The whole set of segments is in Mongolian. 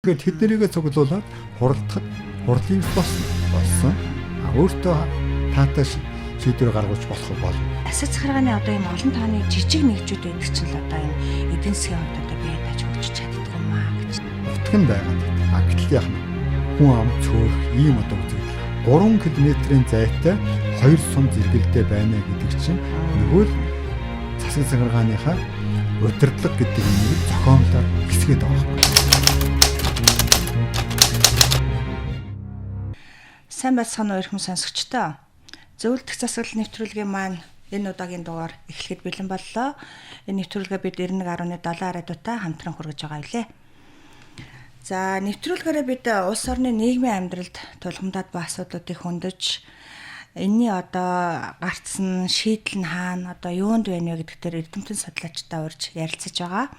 Тэгэхээр тэднэрийгээ цуглуулад хурлын болсон. Өөртөө таатай шийдвэр гаргуулж болох болно. Засаг захиргааны одоо ийм олон тооны жижиг нэгжүүд байдаг ч л одоо ийм эдийн засгийн хувьд одоо бие дааж хөгжиж чаддаг юм аа гэж. Утга нь байгаа. Гэтэл яг хүн ам цөөх ийм одоо үзэгдэл 3 км-ийн зайтай 2 сум зэрэгэлдээ байна гэдэг чинь нөгөө л засаг захиргааныхаа удирдлага гэдэг нэг зохиомлоор хэсгээд байгаа юм. Сайн байцгаана уу эрхэм сонсогчдоо. Зөвлөлт засаглал нэвтрүүлгийн маань энэ удаагийн дугаар эхлэхэд бэлэн боллоо. Энэ нэвтрүүлгээ бид 91.7 радиотай хамтран хүргэж байгаа билээ. За нэвтрүүлгээрээ бид улс орны нийгмийн амьдралд тулгамдаад буй асуудлуудыг хөндөж энэний одоо гарцсан шийдэл нь хаана одоо юунд байна вэ гэдэгтэр эрдэмтэн судлаачтай урьж ярилцаж байгаа.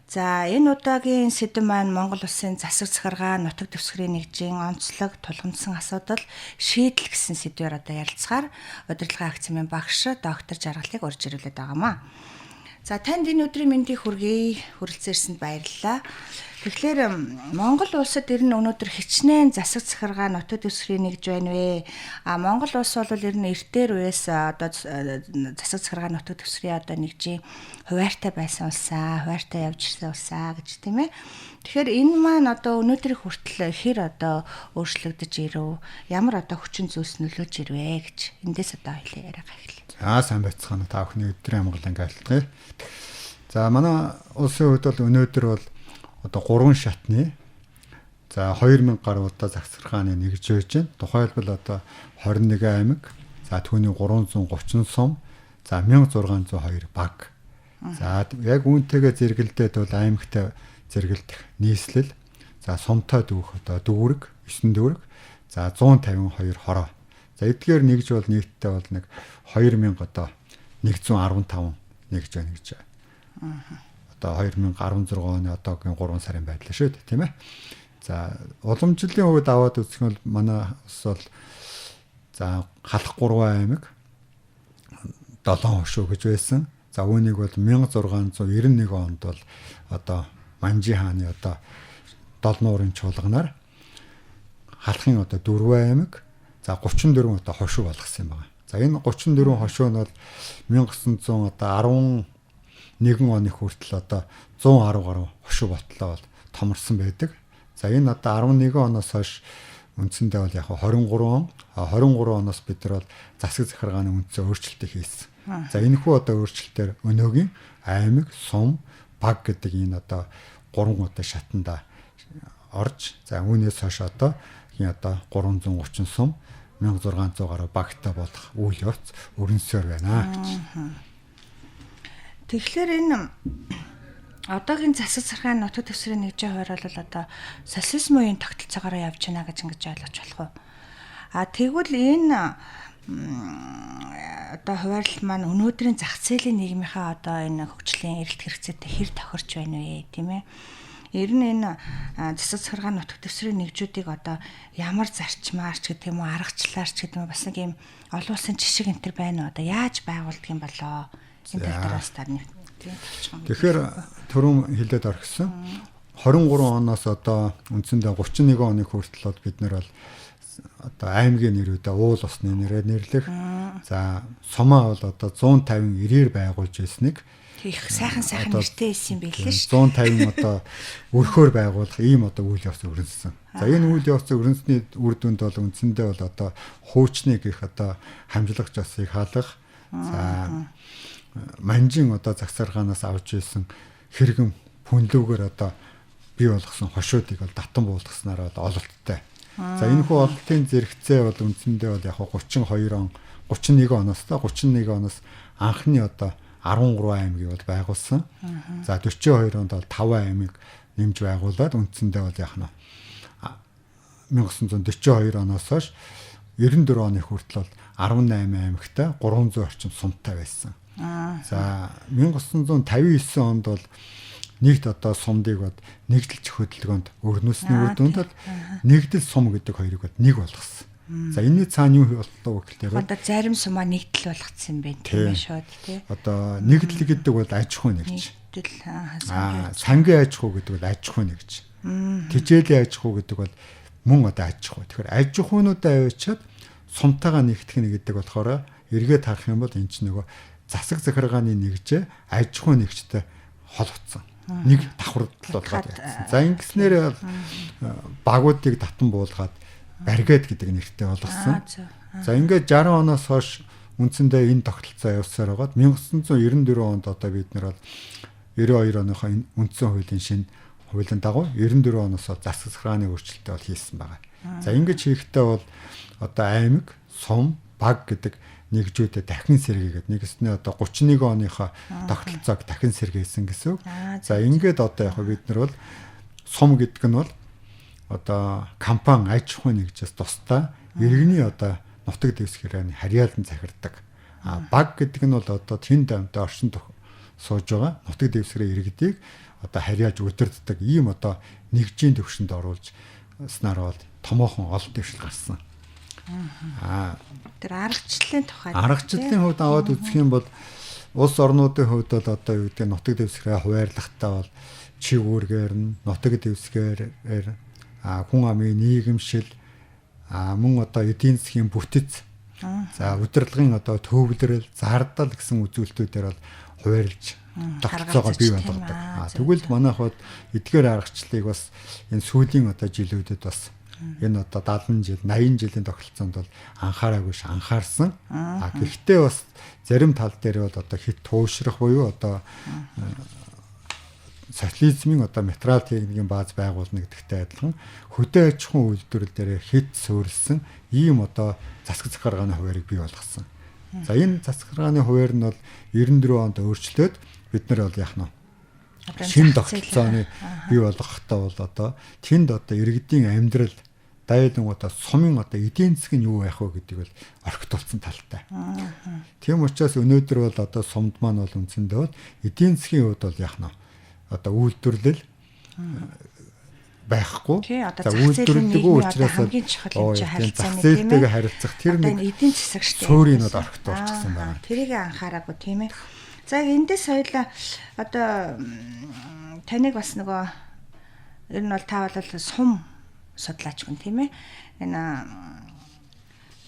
За энэ удаагийн сэдэв маань Монгол улсын засаг захиргаа нутаг дэвсгэрийн нэгжийн онцлог тулгамдсан асуудал шийдэл гэсэн сэдвээр одоо ярилцахаар удирдлагын академийн багш доктор Жаргалыг урьж ирүүлээд байгаамаа. За танд энэ өдрийн мэндийг хүргэе. Хүрэлцэн ирсэнд баярлалаа. Тэгэхээр Монгол улсад ер нь өнөөдөр хичнээн засаг захиргаа нутаг дэвсгэрийн нэгж байна вэ? Монгол улс бол ер нь эртээр үеэс одоо засаг захиргаа нутаг дэвсгэрийн одоо нэгжийн хуваартай байсан улсаа, хуваартай явж ирсэн улсаа гэж тийм ээ. Тэгэхээр энэ маань одоо өнөөдрийн хүртэл хэр одоо өөрчлөгдөж ирв? Ямар одоо хүчин зүйлс нөлөөж ирвэ гэж эндээс одоо хоёлаа яриа эхэллээ. За сайн байцгаана та бүхний өдрийн амгалан айлтгая. За манай улсын хувьд бол өнөөдөр бол одоо 3 шатны за 2000 гаруй удаа засаг захиргааны нэгж байж байна. Тухайлбал одоо 21 аймаг, за түүний 330 сум, за 1602 баг. За яг үүнтэйгээ зэрэгэлдээд бол аймагтай зэрэгэлдэх нийслэл, за сумтай дүүх одоо дүүрэг 9 дүүрэг, за 152 хороо. За эдгээр нэгж бол нийтдээ бол нэг 2000 одоо 115 нэгж байна гэж байна. Одоо 2016 оны одоогийн 3 сарын байдлаа шүү дээ, тийм ээ. За уламжлалын хувьд аваад үзэх нь бол манай ус бол за халах 3 аймаг 7 хошуу гэж байсан. За үүнийг бол 1691 онд бол одоо Манжи хааны одоо 7 нуурын чуулганаар халахын одоо 4 аймаг за 34 одоо хошуу болгосон юм байна. За энэ 34 хошуу нь бол 1900 одоо 11 оны хүртэл одоо 110 гаруй хошуу ботлоо бол томорсон байдаг. За энэ одоо 11 оноос хойш үндсэндээ бол яг 23 он 23 оноос бид нар бол засаг захиргааны үндсээ өөрчлөлтийг хийсэн. За энэхүү одоо өөрчлөлтөөр өнөөгийн аймаг, сум, баг гэдэг энэ одоо 3 удаа шатанда орж за үүнээс хойш одоо энэ одоо 330 сум 1600 гаруй багтай болох үйл явц өрнөсөөр байна гэж. Тэгэхээр энэ одоогийн засаг захиргааны нутаг дэвсгэрийн нэгжийн хувьд бол одоо социализм үеийн тогтолцоогоор явж байна гэж ингэж ойлгож болох уу? Тэгвэл энэ одоо хуваарлал маань өнөөдрийн зах зээлийн нийгмийнхаа одоо энэ хөгжлийн эрэлт хэрэгцээтэй хэр тохирч байна вэ, тийм ээ? Ер нь энэ засаг захиргааны нутаг дэвсгэрийн нэгжүүдийг одоо ямар зарчмаар ч гэдэг юм уу, аргачлаар ч гэдэг юм бас нэг юм олон улсын жишг энэ төр байна уу? Одоо яаж байгуулдаг юм болоо? Энэ талаас тань. Тэгэхээр түрүүн хэлээд орхисон 23 оноос одоо үндсэндээ 31 оны хүртэл бол бид нар бол одоо аймгийн нэрүүдээ уул усны нэрээр нэрлэх. За сумаа бол одоо 150 ирээр байгуулж ирснийг их сайхан нэртэй исэн юм билээ ш. 150 одоо өрхөөр байгуулах ийм одоо үйл явц өрнөсөн. За энэ үйл явц өрнөсний үр дүнд бол үндсэндээ бол одоо хуучныг их одоо хамжлагч засыг хаалгах. За Манжин одоо загсаргаанаас авч ирсэн хэрэгэн пүнлүүгээр одоо бий болгосон хошуудыг бол татан буулгаснаар бол ололттой. За энэхүү ололтын зэрэгцээ бол үндсэндээ бол яг 31 оноос анхны одоо 13 аймгийг бол байгуулсан. За 42 онд бол 5 аймыг нэмж байгуулад үндсэндээ бол яг 1942 оноос хойш 94 оны хүртэл бол 18 аймагтай 300 орчим сумтай байсан. За 1959 онд бол нэгд одоо сумдыг бод нэгдэлч хөдөлгөөнд өрнөсний үр дүнд бол нэгдэл сум гэдэг хоёрыг бод нэг болгосон. За энэний цаана юу боллоо гэхээр одоо зарим сумаа нэгдэл болгоцсон юм байна тийм ээ шууд тий. Одоо нэгдэл гэдэг бол аж ахуй нэгж. Нэгдэл сангийн аж ахуй гэдэг бол аж ахуй нэгж. Тижээлийн аж ахуй гэдэг бол мөн одоо аж ахуй. Тэгэхээр аж ахуйнуудаа авчиад сумтайгаа нэгтгэх нь гэдэг болохоор эргээд харах юм бол энэ ч нөгөө засаг захиргааны нэгжээ аж ахуй нэгжтэй холбоцсон. Нэг давхардл болгоод явсан. За ингэснээр бол багуудыг татан буулгаад баригад гэдэг нэртэй болгосон. За ингээд 60 оноос хойш үндсэндээ энэ тогтолцоо явсаар байгаад 1994 онд одоо бид нар бол 92 оныхоо үндсэн хуулийн шинэ хуулийн дагуу 94 оноос засаг захиргааны өөрчлөлтөө бол хийсэн байгаа. За ингэж хийхдээ бол одоо аймаг, сум, баг гэдэг нэгжүүдэд дахин сэргээгээд нэгэснээ одоо 31 оныхоо тогтолцоог дахин сэргээсэн гэсэн үг. За ингээд одоо яг бид нар бол сум гэдэг нь бол одоо компани аж ахуй нэгжээс тусдаа иргэний одоо нутаг дэвсгэрийн харьяалан захирдаг. Баг гэдэг нь бол одоо тэнд амтаа оршин сууж байгаа нутаг дэвсгэрийн иргэдийг одоо харьяалж өдөрддөг ийм одоо нэгжийн төвшөнд оруулж снаар бол томоохон олон дэвшил гарсан. Тэр аргачлалын тухай. Аргачлалын хувьд аваад үзэх юм бол улс орнуудын хувьд бол одоо юу гэдэг нутаг дэвсгэрээ хуваарлахтаа бол чиг үүргээр нь нутаг дэвсгэрээр хүн амын нийгэмшил мөн одоо эдийн засгийн бүтэц за удирдлагын одоо төвлөрөл зардал гэсэн үзүүлэлтүүдээр бол хуваарлж тогтолцоогоо бий болгодог. Тэгвэл манайх бод эдгээр аргачлалыг бас энэ сүүлийн одоо жилүүдэд бас энэ одоо 70 жил 80 жилийн тогтолцоонд бол анхаараагүй анхаарсан. Гэхдээ бас зарим тал дээр бол одоо хит туушрах буюу одоо социализмын одоо материал техникийн бааз байгуулна гэдэгтэй адилхан хөдөө аж ахуйн үйлдвэрлэл дээр хит суурилсан ийм одоо засаг захиргааны хуваарийг бий болгосон. За энэ засаг захиргааны хуваар нь бол 94 онд өөрчлөөд бид нар бол яах нь шинэ тогтолцооны бий болгохдоо бол одоо тэнд одоо иргэдийн амьдрал дайдан одоо сумын одоо эдийн засаг нь юу байх вэ гэдэг бол орхитуулсан талтай. Тийм учраас өнөөдөр бол одоо сумд маань бол үндсэндээ бол эдийн засгийн хувьд бол яах нь одоо үйлдвэрлэл байхгүй. За үйлдвэрлэлгүй учраас хамгийн чухал юм чинь харилцааны тийм ээ. Харилцах тэр нэг эдийн засаг шүү дээ. Суурийг нь орхитуулчихсан байна. Тэрийг анхаараагүй тийм ээ. За эндээс хоёлаа одоо таныг бас нөгөө ер нь бол та бол сум судлаач хүн тийм ээ. Энэ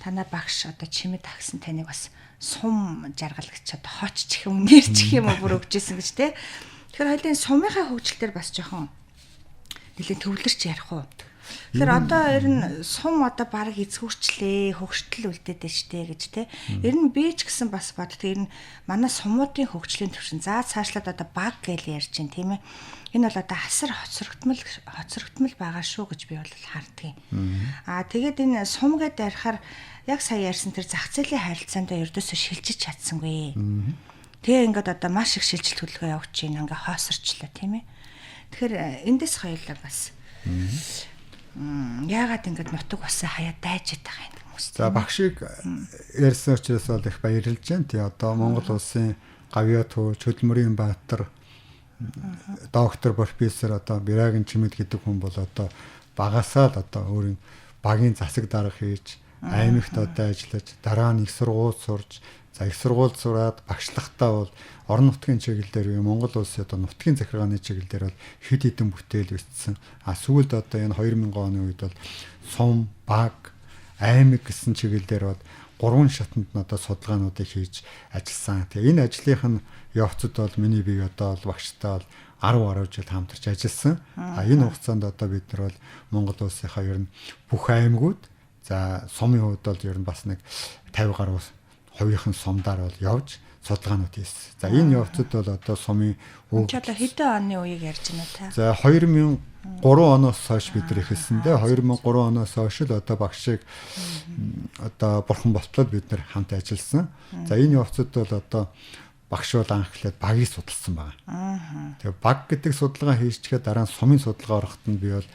танаа багш одоо чимэд тагсан таныг бас сум жаргалагч одоо хооч чих юм нэрчих юм бүр өгчээсэн гэж тийм. Тэгэхээр хоёлын сумынхаа хөгжил дээр бас жоохон нэлээд төвлөрч ярих уу. Тэгэхээр одоо ер нь сум одоо баг эзгүүрчлээ, хөгжтөл үлдээдэж штэ гэж те. Ер нь би ч гэсэн бас боддог. Ер нь манай сумуудын хөгжлийн төвшин за цаашлаад одоо баг гэж ярьж байна тийм ээ. Энэ бол одоо асар хоцрогдмол байгаа шүү гэж би бол харддаг. Тэгээд энэ сум гэдээ ярихаар яг сая ярьсан тэр зах зээлийн харилцаанд ердөөсөө шилжиж чадсангүй. Тэгээ ингээд одоо маш их шилжилт хөдөлгөөн явуулж байна. Ингээ хоосорчлоо тийм ээ. Тэгэхээр эндээс хоёулаа бас яагаад ингэж нутаг усаа хаяа дайж байгаа юм хүмүүс. За багшийг ярьсан учраас бол их баярлж байна. Тий одоо Монгол улсын гавьяа тууч хөдөлмөрийн баатар доктор профессор одоо Бирагийн чимэд гэдэг хүн бол одоо багасаа л одоо өөрийн багийн засаг дарга хийж аймагт одоо ажиллаж дараа нь их сургууль сурж за их сургууль сураад багшлахтаа бол орон нутгийн чиглэлээр Монгол улсын одоо нутгийн захиргааны чиглэлээр бол хэд хэдэн бүтээл бичсэн. Сүүлд одоо энэ 2000 оны үед бол сум, баг, аймаг гэсэн чиглэлээр бол 3 шатанд нь одоо судалгаануудыг хийж ажилласан. Тэгээ энэ ажлынх нь явцад бол миний бие одоо бол багштай бол 10 жил хамтарч ажилласан. Энэ хугацаанд одоо бид нар бол Монгол улсынхаа ер нь бүх аймагуд за сумын хувьд бол ер нь бас нэг 50 гаруй хувийнхан сумдаар бол явж судалгаанууд хийсэн. За энэ явцад бол одоо сумын одоо хэдэн оны үеийг ярьж байна та? За 2003 оноос хойш бид нар эхэлсэн дээ. 2003 оноос хойш л одоо багшийг одоо бурхан болтлоо бид нар хамт ажилласан. За энэ явцад бол одоо багш бол анх эхлээд багийг судалсан байна. Тэгээ баг гэдэг судалгаа хийчихээ дараа нь сумын судалгаа ороход нь би бол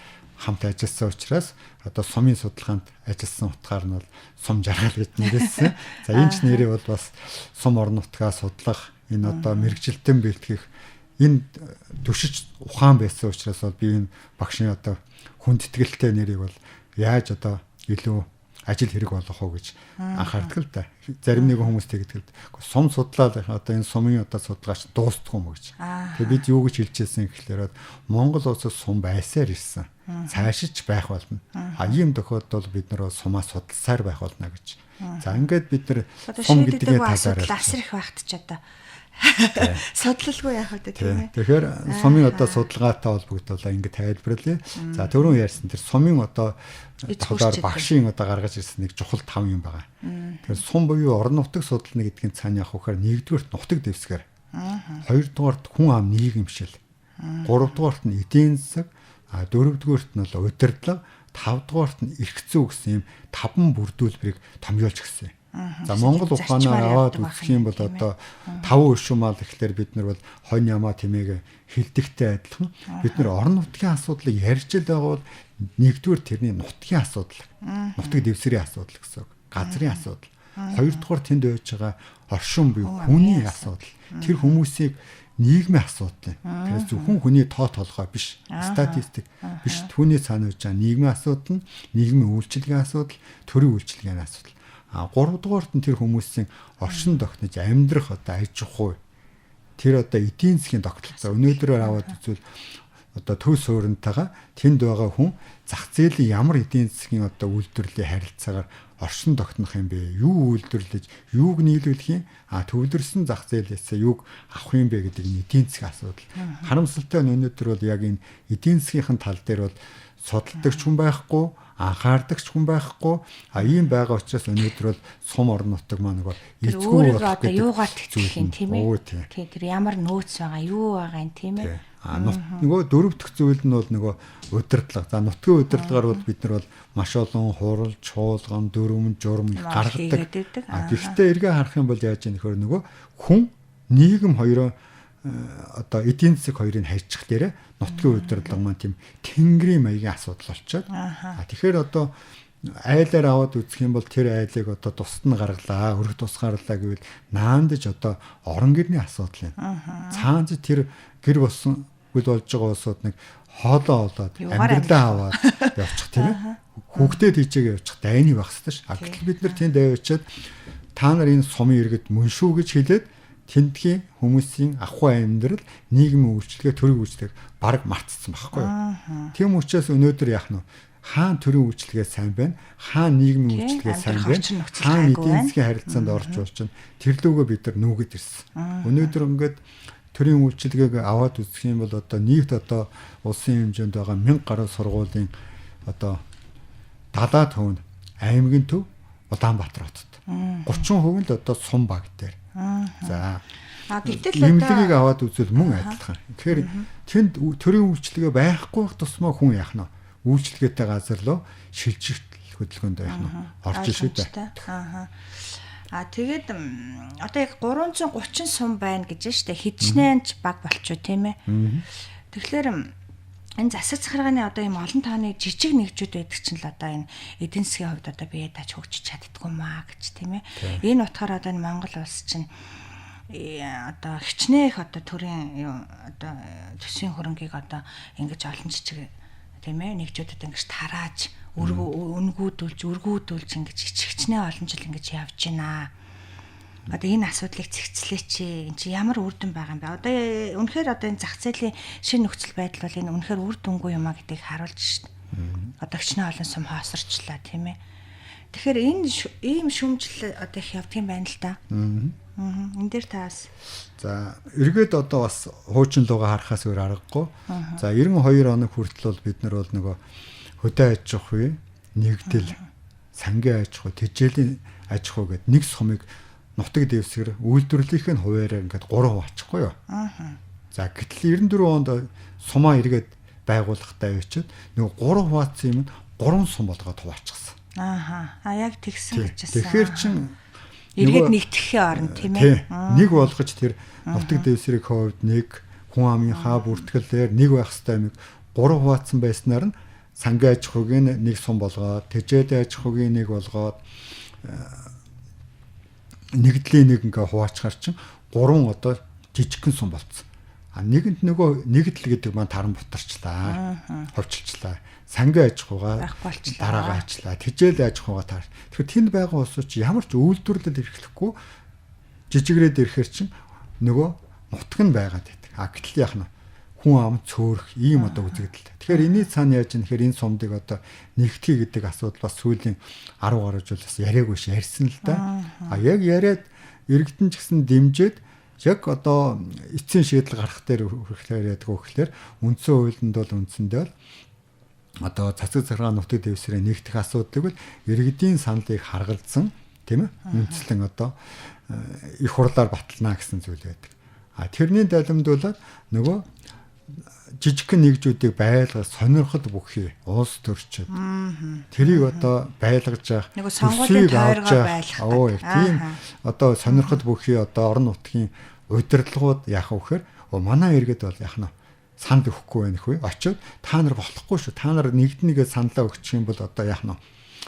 хамт ажилласан учраас одоо сумын судалгаанд ажилласан утгаар нь бол сум жаргал гэж нэрэлсэн. За энэ ч нэрээ бол бас сум орон нутгаа судлах энэ одоо мэрэгжилтэн бэлтгэх энэ төшиж ухаан байсан учраас бол би энэ багшийн одоо хүндэтгэлтэй нэрийг бол яаж одоо илүү ажил хэрэг болох уу гэж анхаардаг л да. Зарим нэгэн хүмүүс тэгдэг л. Сум судлаад одоо энэ сумын одоо судалгаач дуустдаг юм гэж. Тэгээ бид юу гэж хэлчихсэн гэхлээр Монгол улсад сум байсаар ирсэн. Цаашиж байх болно. Ийм тохиолдолд бид нэр сумаа судалсаар байх болно гэж. За ингээд бид нар сум гэдгийг талаараа асар их багт ч одоо судлалгүй яах вэ тийм ээ. Тэгэхээр сумын одоо судалгаатай холбогдуулаа ингээд тайлбарлая. За түрүүн ярьсан тэр сумын одоо багшийн одоо гаргаж ирсэн нэг чухал 5 юм байгаа. Тэгэхээр сум буюу орон нутаг судална гэдгийн цаана явах вөхөр нэгдүгээрт нутаг дэвсгэр. Хоёрдугаарт хүн ам нийгэмшил. Гуравдугаарт нь эдийн засаг, дөрөвдүгээрт нь бол удирдлага, тавдугаарт нь эрх зүй гэсэн юм 5 бүрдүүлбэрийг томьёолж гисэн. За Монгол ухаанаар аваад үзэх юм бол одоо 5 өршөмал гэхлээр бид нар бол хонь ямаа тэмээг хилдэгтэй адилхан бид нар орон нутгийн асуудлыг ярьж л байгаа бол нэгдүгээр тэрний нутгийн асуудал, нутаг дэвсгэрийн асуудал гэсэн үг, газрын асуудал. Хоёрдугаар тэнд байж байгаа оршин буюу хүний асуудал. Тэр хүмүүсийг нийгмийн асуудал. Тэгэхээр зөвхөн хүний тоо толгой биш, статистик биш, түүний цаана байж байгаа нийгмийн асуудал, нийгмийн үйлчилгээний асуудал, төрийн үйлчилгээний асуудал. Гуравдугаарт нь тэр хүмүүсийн оршин тогтнож амьдрах одоо аж ахуй тэр одоо эдийн засгийн тогтолцоо өнөөдрөөр аваад үзвэл одоо төв сууринтайгаа тэнд байгаа хүн зах зээлийн ямар эдийн засгийн одоо үйлдвэрлэлийн харилцаагаар оршин тогтнох юм бэ? Юу үйлдвэрлэж, юуг нийлүүлэх юм? Төвлөрсөн зах зээлээсээ юуг авах юм бэ гэдэг нь эдийн засгийн асуудал. Харамсалтай нь өнөөдөр бол яг энэ эдийн засгийн тал дээр бол судалдагч хүн байхгүй, анхаардагч хүн байхгүй. Ийм байгаа учраас өнөөдөр бол сум орон нутаг маань нөгөө эзгүй болох гэдэг юугаар тэтгэх юм тийм ээ. Тэр ямар нөөц байгаа, юу байгаа юм тийм ээ. Нөгөө дөрөв дэх зүйл нь бол нөгөө удирдлага. За нутгийн удирдлагаар бол бид нар бол маш олон хурал, чуулган, дүрм, журам гаргадаг. Гэхдээ эргээ харах юм бол яаж юм нөхөр нөгөө хүн нийгэм хоёроо одоо эдийн засаг хоёрыг хайчих дээр нутгийн удирдлага маань тийм тэнгэрийн маягийн асуудал болчиход. Тэгэхээр одоо айлаар аваад үзэх юм бол тэр айлыг одоо тусад нь гаргалаа, өрх тусгаарлаа гэвэл наандж одоо орон гэрний асуудал юм. Цаанч тэр гэр болсон үйл болж байгаа улсууд нэг хоолоо олоод амьдралаа аваад явчих тийм ээ. Хүүхдэд хийжээгээ явчих дайны байх хэрэгтэй ш. Гэтэл бид нар тэнд авчиад та нар энэ сумын иргэд мөн шүү гэж хэлээд тэндхийн хүмүүсийн ахуй амьдрал, нийгмийн үйлчлэгээ, төрийн үйлчлэгийг бараг мартцсан байхгүй юу? Тийм учраас өнөөдөр яах нь хаана төрийн үйлчлэгээ сайн байна, хаана нийгмийн үйлчлэгээ сайн байна, хаана эдийн засгийн харилцаанд орж болж байна. Тэр лүүгээ бид нар нүгэд ирсэн. Өнөөдөр ингээд төрийн үйлчлэгээг аваад үзэх юм бол одоо нийт одоо улсын хэмжээнд байгаа 1000 гаруй сургуулийн одоо 70% нь аймгийн төв Улаанбаатар хотод. 30% нь л одоо сум баг дээр. За. Гэтэл эмнэлгийг аваад үзвэл мөн адилхан. Тэгэхээр тэнд төрийн үйлчлэгээ байхгүй байх тусмаа хүн яах нь үйлчлэгээтэй газар руу шилжих хөдөлгөөнд яах нь орж шүү дээ. Тэгээд одоо яг 330 сум байна гэж байна шүү дээ. Хэдчнээч баг болчихоо тийм ээ. Тэгэхээр энэ засаг захиргааны одоо ийм олон тооны жижиг нэгжүүд байдаг чинь л одоо энэ эдийн засгийн хувьд одоо бие тааж хөгжиж чаддгүй маа гэж тийм ээ. Энэ утгаар одоо Монгол улс чинь одоо хичнээх одоо төрийн одоо төсвийн хөрөнгийг одоо ингэж олон жижиг тийм ээ нэгжүүдэд ингэж тарааж өргүүдүүлж ингэж хичнээн олон жил ингэж явж байна. Одоо энэ асуудлыг цэгцлээ чи энэ чи ямар үр дүн байгаа юм бэ? Одоо үнэхээр одоо энэ зах зээлийн шинэ нөхцөл байдал бол энэ үнэхээр үр дүнгүй юм а гэдгийг харуулж шít. Одоо хичнээн олон сум хоосорчлаа тийм ээ. Тэгэхээр энэ ийм шүмжил одоо их явдгийн байна л да. Энэ дээр таас. За эргээд одоо бас хуучин луга харахаас өөр аргагүй. За 92 хоног хүртэл бол бид нар бол нөгөө хөдөө аж ахуй, нэгдэл, сангийн аж ахуй, тэжээлийн аж ахуй гэдэг нэг сумыг нутаг дэвсгэр үйлдвэрлэлийн хуваараа ингээд 3 очихгүй юу. За гэтэл 94 онд сумаа эргээд байгуулахтай явчихад нөгөө 3 хуваацсан юм 3 сум болгоод хуваачихсан. Яг тэгсэн гэжсэн. Тэгэхээр чин эргээд нэгтгэхийн оронд тийм ээ. Нэг болгож тэр нутаг дэвсгэрийн хувьд нэг хүн амынхаа бүртгэлээр нэг байх хэвээр 3 хуваацсан байснаар нь сангийн аж ахуйг нэг сум болгоод, тэжээлийн аж ахуйг нэг болгоод нэгдлийн нэг ингээ хуваачгаар чинь 3 одоо жижигхэн сум болцсон. Нэгэнд нөгөө нэгдэл гэдэг маань таран бутарчлаа. Ховчилчлаа. сангийн аж ахуйгаа байхгүй болчихлоо. дараагаа ажиллаа. Тэжээл аж ахуйгаа таар. Тэгэхээр тэнд байгаа улсууд чи ямар ч үйлдвэрлэл эрхлэхгүй жижигрээд ирэхэр чинь нөгөө нутаг нь байгаад байдаг. Гэтэл яах нь хүн ам цөөрөх ийм одоо үзэгдэл. Тэгэхээр энэний цаана яаж юм тэгэхээр энэ сумдыг одоо нэгтгэе гэдэг асуудал бас сүүлийн 10 гаруй жилээс яриаггүй ш ярьсан л да. Яг яриад иргэдэн ч гэсэн дэмжиж яг одоо эцсийн шийдэл гарах дээр хүрэхлээр яддаг гэхээр үндсэн хуулинд бол үндсэндээ одоо цацаг захиргааны нутаг дэвсгэрээ нэгтгэх асуудлыг бол иргэдийн саналыг харгалзан тийм ээ үндслэн одоо их хурлаар батална гэсэн зүйл байдаг. Тэрний далимдуулаад нөгөө жижигхэн нэгжүүдийг байлгах сонирхол бүхий улс төрчид тэрийг одоо байлгаж явах нөгөө сонгуулийн тойргоо байлгах тийм одоо сонирхол бүхий одоо орон нутгийн удирдлагууд яах вэ гэхээр манай иргэд бол яах нь санд өгөхгүй байх вэ очиод та нар болохгүй шүү та нар нэгднийгээ саналаа өгчих юм бол одоо яах нь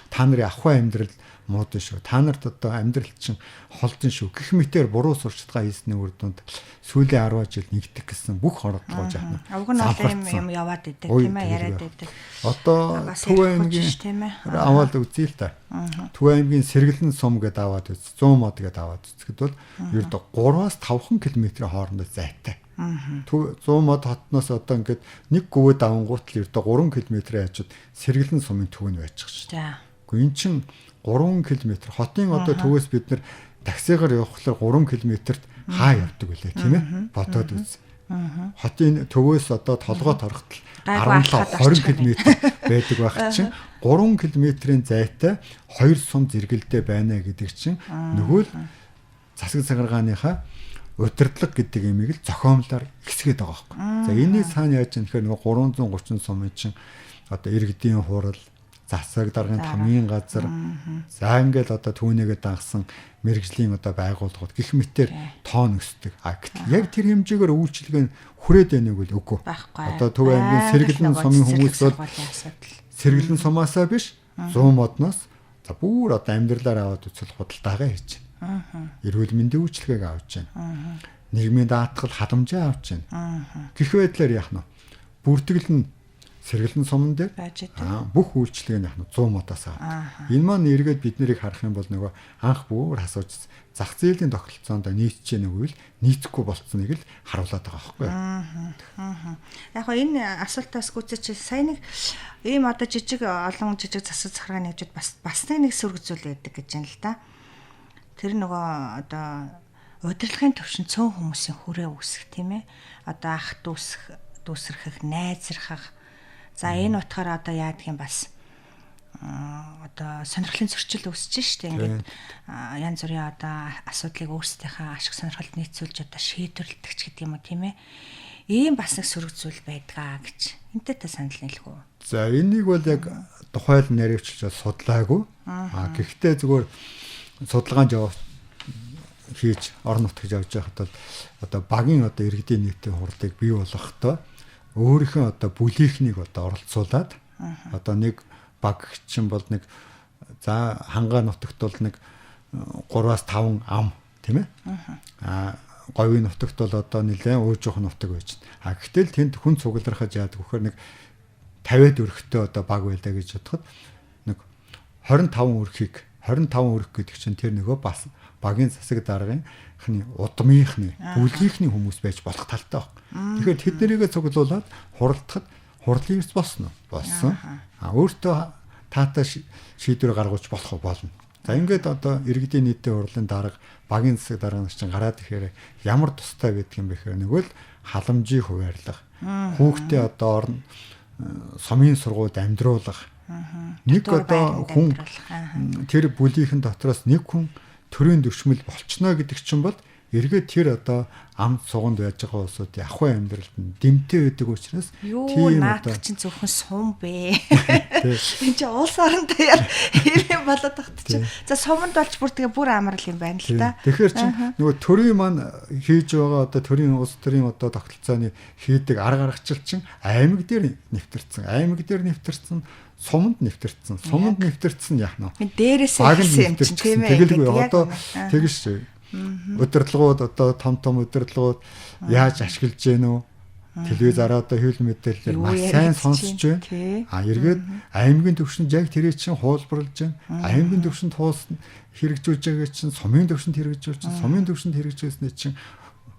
та нарын ахуй амьдрал муудын шүү. Та нарт одоо амьдрал чинь холдсон шүү. Гэх мэтээр буруу сурчлагаа хийсний үр дүнд сүүлийн 10 жил нэгдэх гэсэн бүх хордлогоо жаахна. Уг нь бол юм яваад идэг тийм ээ яриад идэг. Одоо Төв аймгийн аваад үзье л та. Төв аймгийн сэргэлэн сум гэдээ аваад үз. 100 мод гэдээ аваад үзэхэд бол ердөө 3-5 км хоорондоо зайтай. 100 мод хотноос одоо ингээд нэг гүвэд авангуут л ердөө 3 км яачаад сэргэлэн сумын төв нь байчих шүү. Гэхдээ эн чинь 3 км хотын одоо төвөөс бид нар таксигаар явхлаар 3 км-т хаа явдаг үлээ тийм ээ бодоод үз. Хотын төвөөс одоо толгой торохтол 17-20 км байдаг байх чинь 3 км-ийн зайтай 2 сум зэрэгэлдээ байна гэдэг чинь нөгөө л засаг захиргааныхаа удирдлага гэдэг имийг л зохиомлоор ихсгээд байгаа байхгүй. За энэний цаана яаж юм тэгэхээр нөгөө 330 сумын чинь одоо иргэдийн хурал засаг даргын хамгийн газар за ингээл одоо түүнийгээ дагсан мэрэгжлийн одоо байгууллагууд гэх мэтээр тоон өсдөг. Гэтэл яг тэр хэмжээгээр үйлчлэгээ хүрээд байныг үл үгүй. Одоо Төв аймгийн сэргэлэн сумын хүмүүс бол сэргэлэн сумаасаа биш 100 модноос за бүр одоо амьдралаар аваад үцэл худалдаагаа хийж байна. Эрүүл мэндийн үйлчлэгийг авч байна. Нийгмийн даатгал халамжаа авч байна. Гэх байдлаар яах нь бүртгэл нь сэргэлэн сумн дээр бүх үйлчлэгээ нь 100 модоос аваад. Энэ маань эргээд бид нарыг харах юм бол нөгөө анх бүр асууж зах зээлийн тогтолцоонд нийцэж нэг үйл нийцэхгүй болцсныг л харуулдаг байгаа байхгүй. Яг гоо энэ асуултаас гүцэж сая нэг ийм одоо жижиг олон жижиг засаг захиргааны хэмжээд бас нэг сөрөг зүйл байдаг гэж байна л да. Тэр нөгөө одоо удирдлагын төвшин цөөн хүмүүсийн хүрээ үүсэх тийм ээ. Одоо ах дүүсрэх, найзрах. За энэ утгаараа одоо яадаг юм бас одоо сонирхлын зөрчил үүсэж штэ ингээд янз бүрийн одоо асуудлыг өөрсдийнхээ ашиг сонирхолд нийцүүлж одоо шийдвэрлэдэг ч гэдэг юм уу тийм ээ. Ийм бас нэг сөрөг зүйл байдгаа гэж. Энтэй та санал нийлэх үү? За энийг бол яг тухайл наривчилж судлаагүй. Гэхдээ зүгээр судалгаанд хийж орон нутагт явж байхад одоо багийн одоо иргэдийн нийтийн хурлыг бий болгохдоо өөрийнхөө одоо бүлийнхнийг одоо оролцуулаад одоо нэг баг чинь бол нэг за хангаа нутагт бол нэг 3-5 ам тийм ээ. Говийн нутагт бол одоо нэлээд уужих нутаг байж байна. Гэтэл тэнд хүн цуглархаж яадаг вөхөр нэг 50-д өрхтөө одоо баг байлаа гэж бодоход нэг 25 өрх гэдэг чинь тэр нөгөө бас багийн засаг даргын удмынхны бүлгийнхний хүмүүс байж болох талтай байна. Тэгэхээр тэднэрийгээ цуглуулад хуралдахад хурлын эрс болсон. Өөртөө таатай шийдвэр гаргуулж болно. За ингээд одоо иргэдийн нийтийн хурлын дарга багийн засаг дарга нар чинь гараад ихээр ямар тустай байдаг юм бэ гэхээр нөгөө л халамжийн хуваарлах. Хүүхдээ одоо сумын сургуульд амьдруулах. Нэг одоо хүн тэр бүлийнхэн дотроос нэг хүн төрийн дэвшмэл болчихно гэдэг чинь бол эргээд тэр одоо амт суганд байж байгаа улсууд ахуй амьдралд нь дэмтэй байдаг учраас тийм наадах чинь зөвхөн сум бэ. Энд чинь улс орондоо юм болоод тахт чинь. За суманд болж бүр тэгээ бүр амрал юм байна л да. Тэгэхээр чинь нөгөө төрийн маань хийж байгаа одоо төрийн улс төрийн одоо тогтолцооны хийдэг арга аргачлал чинь аймаг дээр нэвтэрсэн. Суманд нэвтэрсэн яах нь. Дээрээс ирсэн юм чинь тийм ээ. Тэгэлгүй одоо тэгэж удирдлагууд одоо том удирдлагууд яаж ашиглаж гэнэ үү? телевизаараа одоо хэвлэл мэдээлэлээр маш сайн сонсож байна. Эргээд аймгийн төвшөнд яг тэрийг чинь хуулбарлаж байна. Аймгийн төвшөнд хэрэгжүүлж байгаа чинь сумын төвшөнд хэрэгжүүлж чинь сумын төвшөнд хэрэгжүүлснээр чинь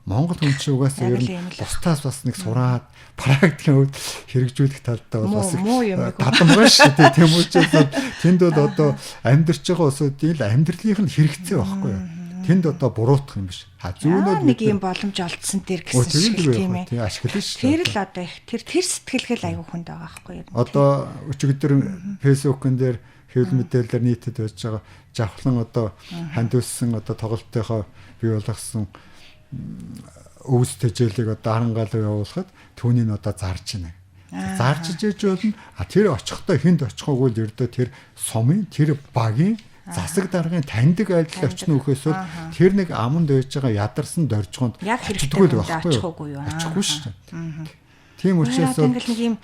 Монгол хүн чинь угаасаа ер нь бусдаас бас нэг сураад практикийн үед хэрэгжүүлэх талдаа бол бас татамгай шүү дээ. Тийм учраас тэнд бол одоо амьдарч байгаа улсуудын амьдралынх нь хэрэгцээ байхгүй юу? Тэнд одоо буруутах юм биш. Зүүнүүд нэг юм боломж олдсон тэр гэсэн шиг тийм ээ. Тийм ашиглаж шүү. Тэр л одоо их тэр сэтгэлгээл аягүй хүнд байгаа байхгүй юу? Одоо өчигдөр фэйсбүүкэн дээр хэвлэл мэдээлэлээр нийтэд байж байгаа жавхлан одоо хандуулсан одоо тоглолтынхоо бий болгосон өвс тэжээлийг одоо харангаалуу явуулахад түүнийг одоо зарж байна. Зарж ижиж болно. Тэр очихдоо хүнд очихгүй л ердөө тэр сумын тэр багийн засаг даргын таньдаг айдал очно үхээс бол тэр нэг аманд байж байгаа ядарсан доржгонд очдгүй л байхгүй юу? Очихгүй шүү дээ. Тийм учраас ингээл нэг юм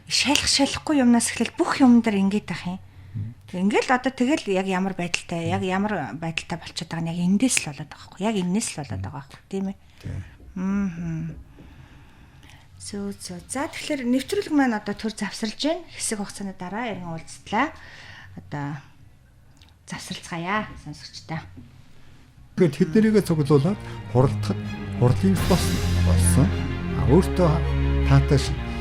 шалахгүй юмнаас эхлэл бүх юм дээр ингээд ах юм. Ингээл одоо тэгэл яг ямар байдалтай болчиход байгаа нь яг эндээс л болоод байгаа байхгүй. Яг энэс л болоод байгаа байхгүй. Тийм ээ. За тэгэхээр нэвтрүүлэг маань одоо төр завсарлаж байна. Хэсэг хугацааны дараа ярин уулзтлаа. Одоо завсарлцгаая сонсогчтой. Тэгээд тэднэрийгээ цуглуулад хуралдахад хурлын болсон. Өөртөө таатай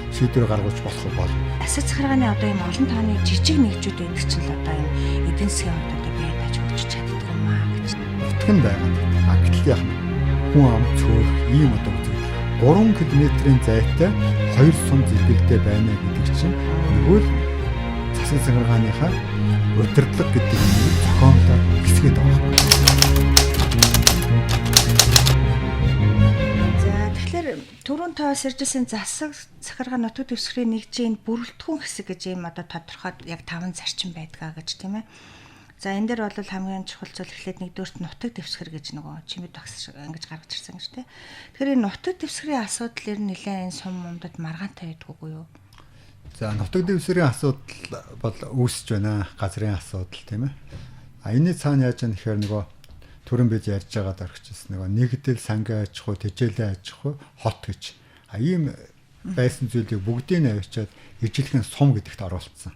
шийдвэр гаргуулж болох бол асар захиргааны одоо юм олон тооны жижиг нэгжүүд байдаг ч л одоо юм эдийн засгийн хувьд одоо бие дааж өгч чаддаг юм аа гэж. Утган байгаа. Гэтэл яг хүн ам цөөх ийм одоо үзэг 3 км-ийн зайтай 2 сум зэрэгэлдээ байна гэдэг чинь нөгөө л засаг захиргааныхаа удирдлага гэдэг нь зохиомлоор хэсгээд байгаа юм. Түрүүн тоо сэржсэн засаг захиргаа нутаг дэвсгэрийн нэгжийн бүрэлдэхүүн хэсэг гэж юм одоо тодорхойд яг 5 зарчим байдгаа гэж тийм ээ. За энэ дээр бол хамгийн чухал зүйл эхлээд нэгдүгürt нутаг дэвсгэр гэж нөгөө чимэд багс ингэж гаргаж ирсэн гэж тийм. Тэгэхээр энэ нутаг дэвсгэрийн асуудал ер нь нэлээд энэ сум мумдад маргаантай байдгүй юу? За нутаг дэвсгэрийн асуудал бол үүсэж байна. Газрын асуудал тийм ээ. Энэний цаана яаж яах гэхээр нөгөө түрэн бид ярьж байгаад орчихсон нөгөө нэгдэл сангийн аж ахуй, тэжээлийн аж ахуй, хот гэж. Ийм байсан зүйлийг бүгдийг нь авчиад ижилхэн сум гэдэгт оруулсан.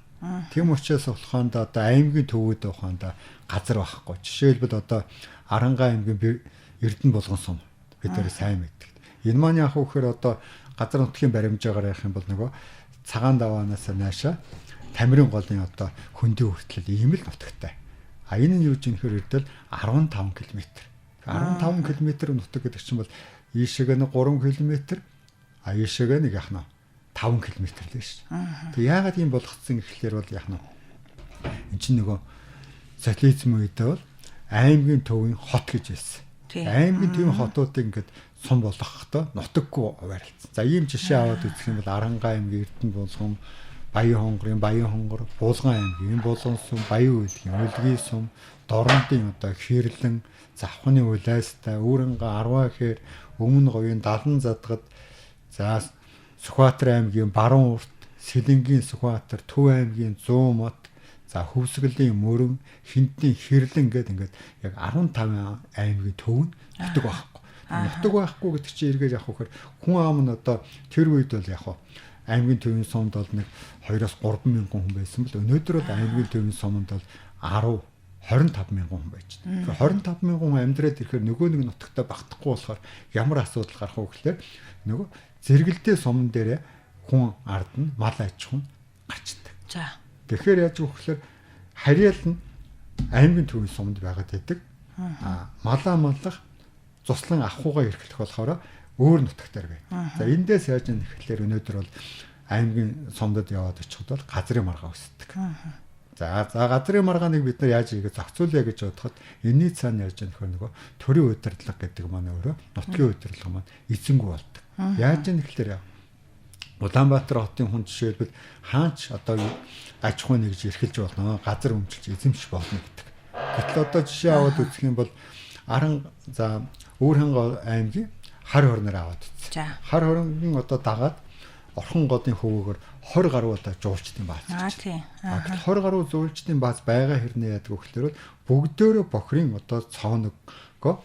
Тийм учраас болохонд одоо аймгийн төвүүд ухаанда газар байхгүй. Жишээлбэл одоо Арангаа аймгийн Эрдэнэ булган сум бид нэр сайн мэддэг. Энэ маань яг үхээр одоо газар нутгийн баримжаагаар явах юм бол нөгөө цагаан даваанаас наашаа Тамирын голын одоо хөндөө хүртэл ийм л нутагтай. Энэ нь юу гэж нөхөр хэвэл 15 км. 15 км нутаг гэдэг чинь бол ийшээгээ нэг 3 км, ийшээгээ нэг яхна 5 км л шүү. Тэг яагаад ийм болгоцсон гэхлээр бол яхна эн чинь нөгөө социализм үедээ бол аймгийн төвийн хот гэж хэлсэн. Аймгийн төвийн хотуудыг ингээд сум болгохдоо нутаггүй байрлалцсан. За ийм жишээ аваад үзэх юм бол Арангаа аймгийн Эрдэнэ булган, Баян хонгор, Булган аймгийн Булган сум, Баян үйлгийн Үлгий сум, Дорнодын одоо Хэрлэн, Завхны Улайстай, Өөрөнгө 10 гэхээр Өмнө говийн Далан задгад, за Сүхбаатар аймгийн Баруун урт, Сэлэнгийн Сүхбаатар, Төв аймгийн Зуумот, за Хөвсгөлийн Мөрөн, Хинтний Хэрлэн гэдэг ингээд яг 15 аймгийн төв нь нутаг байхгүй. Нутаг байхгүй гэдэг чинь эргээд явах вөхөр хүн ам нь одоо тэр үед бол яг аймгийн төвийн сумд бол нэг 2-3 мянган хүн байсан бол өнөөдөр бол аймгийн төвийн сумд бол 25 мянган хүн байж байна. 25 мянган хүн амьдраад ирэхээр нөгөө нэг нутагтаа багтахгүй болохоор ямар асуудал гарах вэ гэхээр нөгөө зэрэгэлдээ сумн дээрээ хүн ард нь мал аж ахуй гарчдаг. За. Тэгэхээр яаж вэ гэхээр харьяал нь аймгийн төвийн сумд байгаад байдаг. Малах цуслан ахуйгаа эрхлэх болохоор өөр нутагтаар байна. За эндээс яаж юм гэхлээр өнөөдөр бол аймгийн сумдад яваад очиход бол газрын маргаа өсдөг. За газрын маргааныг бид нар яаж ийгээ зохицуулъя гэж бодоход энэний цаана яаж юм гэхээр нөгөө төрийн удирдлага гэдэг маань өөрөө нутгийн удирдлага маань эзэнгүй болдог. Яаж юм гэхлээр Улаанбаатар хотын хүн жишээлбэл хаач одоо аж ахуй нэгж эрхэлж болно, газар өмчилж эзэмших болно гэдэг. Гэтэл одоо жишээ аваад үзэх юм бол Өөрхөн аймгийн хар хорноор аваад үзсэн. Хар хорнгийн одоо дагаад Орхон годын хөвөөгөр 20 гаруй удаа жуулчдын бааз. Тийм. 20 гаруй жуулчдын бааз байгаа хэрнээ яадаг вэ гэхээр бүгдөө бохрын одоо цооногоо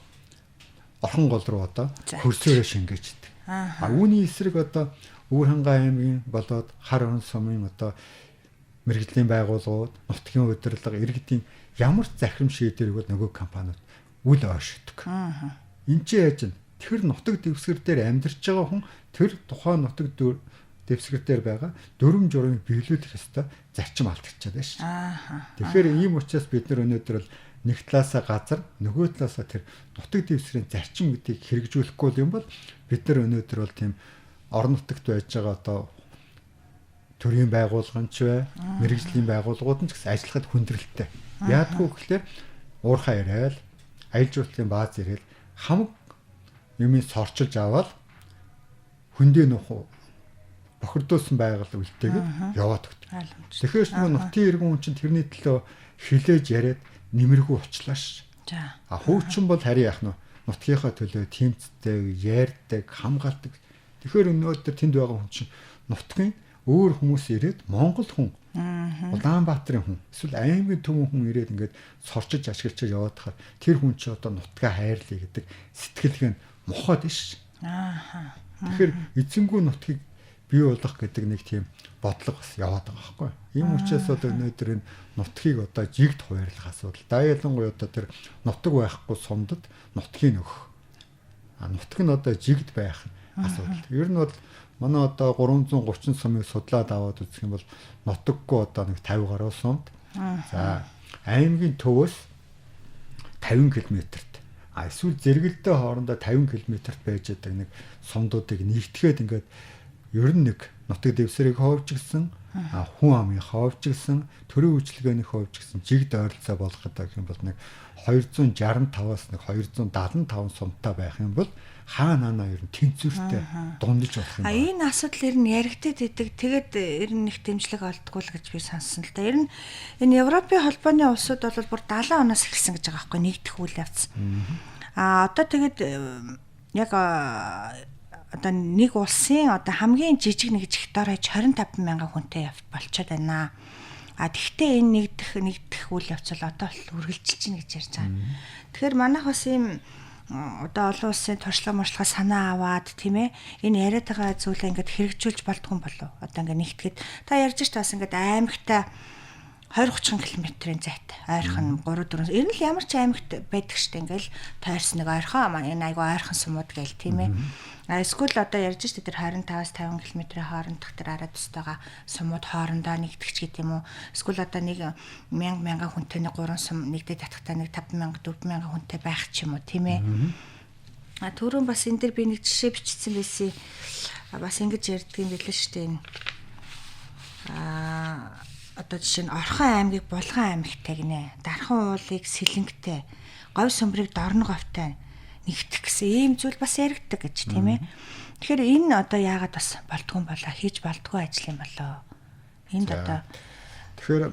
Орхон гол руу одоо хөрсөөрөө шингээждэг. Үүний эсрэг одоо Өвөр хангаа аймгийн болоод хар орон сумын одоо мэрэгжлийн байгууллагууд, нутгийн удирдлага, иргэдийн ямар ч захирам шийдвэрийг бол нөгөө компаниуд үл ойшдог. Энд чи яаж вэ? Тэр нутаг дэвсгэр дээр амьдарч байгаа хүн тэр тухайн нутаг дэвсгэр дээр байгаа дүрм журмыг биелүүлэх ёстой зарчим алдчихад байна шүү. Тэгэхээр ийм учраас бид нар өнөөдөр бол нэг талаасаа газар, нөгөө талаасаа тэр нутаг дэвсгэрийн зарчим гэдгийг хэрэгжүүлэхгүй юм бол бид нар өнөөдөр бол тийм орон нутагт байж байгаа одоо төрийн байгууллагын ч бай, мэрэгжлийн байгууллагууд нь ч гэсэн ажиллахад хүндрэлтэй. Яадгүй гэхээр уурхаа ирээл, аялал жуулчлалын бааз ирээл хамаг юмыг сорчилж аваад хөндөө нөх бохирдуулсан байгаль үлдээгээд яваад өгдөг. Тэгэхээр ч нөгөө нутгийн иргэн хүн чинь тэрний төлөө хилээж яриад нэмэргүй очлаа ш. Хуучин бол харин яах нь нутгийнхаа төлөө тэмцдэг, ярьдаг, хамгаалдаг. Тэгэхээр өнөөдөр тэнд байгаа хүн чинь нутгийн өөр хүмүүс ирээд Монгол хүн, Улаанбаатарын хүн, эсвэл аймгийн төмөн хүн ирээд ингээд сорчиж ашиглаж яваад хахад тэр хүн чинь одоо нутгаа хайрлая гэдэг сэтгэлгээ нь мохоод ш. Тэгэхээр эзэнгүй нутгийг бий болгох гэдэг нэг тийм бодлого бас яваад байгаа байхгүй. Ийм учраас одоо өнөөдөр энэ нутгийг одоо жигд хуваарлах асуудал. Ялангуяа одоо тэр нутаг байхгүй сумдад нутгийг өгөх. Нутаг нь одоо жигд байх асуудал. Ер нь бол манай одоо 330 сумыг судлаад аваад үзэх юм бол нутаггүй одоо нэг 50 гаруй сумд. За аймгийн төвөөс 50 км-т эсвэл зэрэгэлдээ хоорондоо 50 км-т байж байгаа нэг сумдуудыг нэгтгэхэд ингээд ер нь нэг нутаг дэвсрийг ховжигсан, хүн амын ховжигсан, төрийн үйлчлэгээний ховжигсан жигд ойролцоо болгох гэдэг юм бол нэг 265-аас нэг 275 сумтай байх юм бол хаана ер нь тэнцвэртэй дундаж болох юм байна. Энэ асуудал ер нь яригдээд идэг. Тэгээд ер нь их дэмжлэг олдгүй л гэж би сонссон л да. Ер нь энэ Европын холбооны улсууд бол бүр 70 оноос эхэлсэн гэж байгаа байхгүй нэгдэх үйл явц. Одоо тэгээд яг одоо нэг улсын одоо хамгийн жижиг нэг гектар хэж 25 мянган хүнтэй болчиход байна. Тэгвэл энэ нэгдэх үйл явц бол одоо үргэлжилж байна гэж ярьж байгаа. Тэгэхээр манайх бас ийм одоо олон улсын туршлага муршлага санаа аваад тийм ээ энэ яриад байгаа зүйлээ ингээд хэрэгжүүлж болдгоо болов. Одоо ингээд нэгтгэхэд та ярьж штэ бас ингээд аймагтай 20-30 км-ийн зайтай ойрхон 3-4 ер нь л ямар ч аймагт байдаг штэ ингээл тойрс нэг ойрхон энэ айгу ойрхон сумууд гээл тийм ээ. Эсвэл одоо ярьж штэ тэр 25-аас 50 км-ийн хоорондох тэр араа тустайгаа сумууд хоорондоо нэгтгэж гэдэг юм уу. Эсвэл одоо нэг 1000 хүнтэй нэг 3 сум нэгдээд татахтаа нэг 5000 4000 хүнтэй байх ч юм уу тийм ээ. Түрүүн бас энэ дэр би нэг жишээ бичсэн байсан. Бас ингэж ярьдаг юм билээ штэ энэ. Одоо жишээ нь Орхон аймгийг Булган аймагтай гинэ. Дархан уулыг Сэлэнгтэй, говь сүмбрийг Дорн говьтай нэгтгэх гэсэн ийм зүйл бас яригддаг гэж тийм ээ. Тэгэхээр энэ одоо яагаад бас болдгоо болоо хийж болдгоо ажил юм болоо. Энд одоо тэгэхээр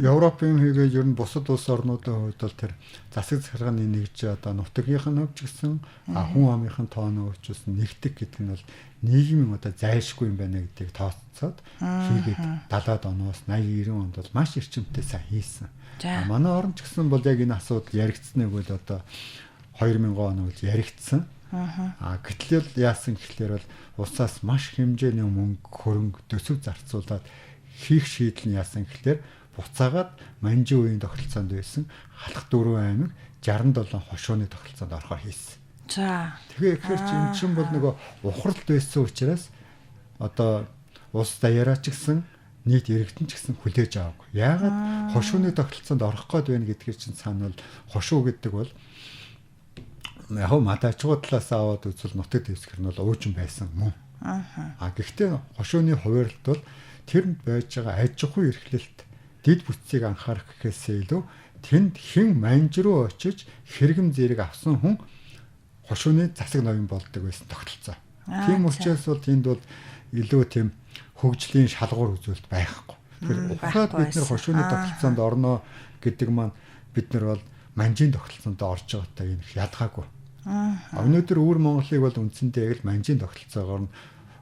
Европын хийгээд ер нь бусад улс орнуудын хувьд бол тэр засаг захиргааны нэгж одоо нутгийнх нь хөвч гисэн хүн амынхын тооны хөвчсөн нэгтгэх гэдэг нь бол нийгмийн одоо зайлшгүй юм байна гэдгийг тооцоод хийгээд 70-аад оноос 80-90 онд бол маш эрчимтэй сайн хийсэн. Манай орн ч гэсэн бол яг энэ асуудал яригдсныг бол одоо 2000 он үед яригдсан. Гэтэл яасан гэхлээр бол улсаас маш хэмжээний мөнгө хөрөнгө төсөв зарцуулаад хийх шийдэл нь яасан гэхлээр буцаагаад манжин үеийн тохиролцоонд байсан халах 4 аймаг 67 хошууны тохиролцоонд орохоор хийсэн. За. Тэгэхээр энэ чинь бол нөгөө ухралт байсан учраас одоо улс даяараа ч гэсэн нийт иргэдэн ч гэсэн хүлээж аваагүй. Яагаад хошууны тохиролцоонд орох гээд байна гэдгийг чинь цаана бол хошуу гэдэг бол яг мадачгуу талаас аваад үзвэл нутаг дэвсгэр нь бол уужин байсан мөн. Гэхдээ хошууны хуваарилт бол тэрэнд байж байгаа аж ахуй эрхлэлт дэд бүтцийг анхаарах гэхээсээ илүү тэнд хэн манж руу очиж хэрэгэм зэрэг авсан хүн хошууны засаг новин болдог байсан тогтолцоо. Тийм учраас бол тэнд бол илүү тийм хөгжлийн шалгуур үзүүлэлт байхгүй. Тэгэхээр ухаад бид нэр хошууны тогтолцоонд орно гэдэг маань бид нар бол манжийн тогтолцоонд орж байгаатай юм ядгаагүй. Өнөөдөр өвөр Монголыг бол үндсэндээ яг л манжийн тогтолцоогоор нь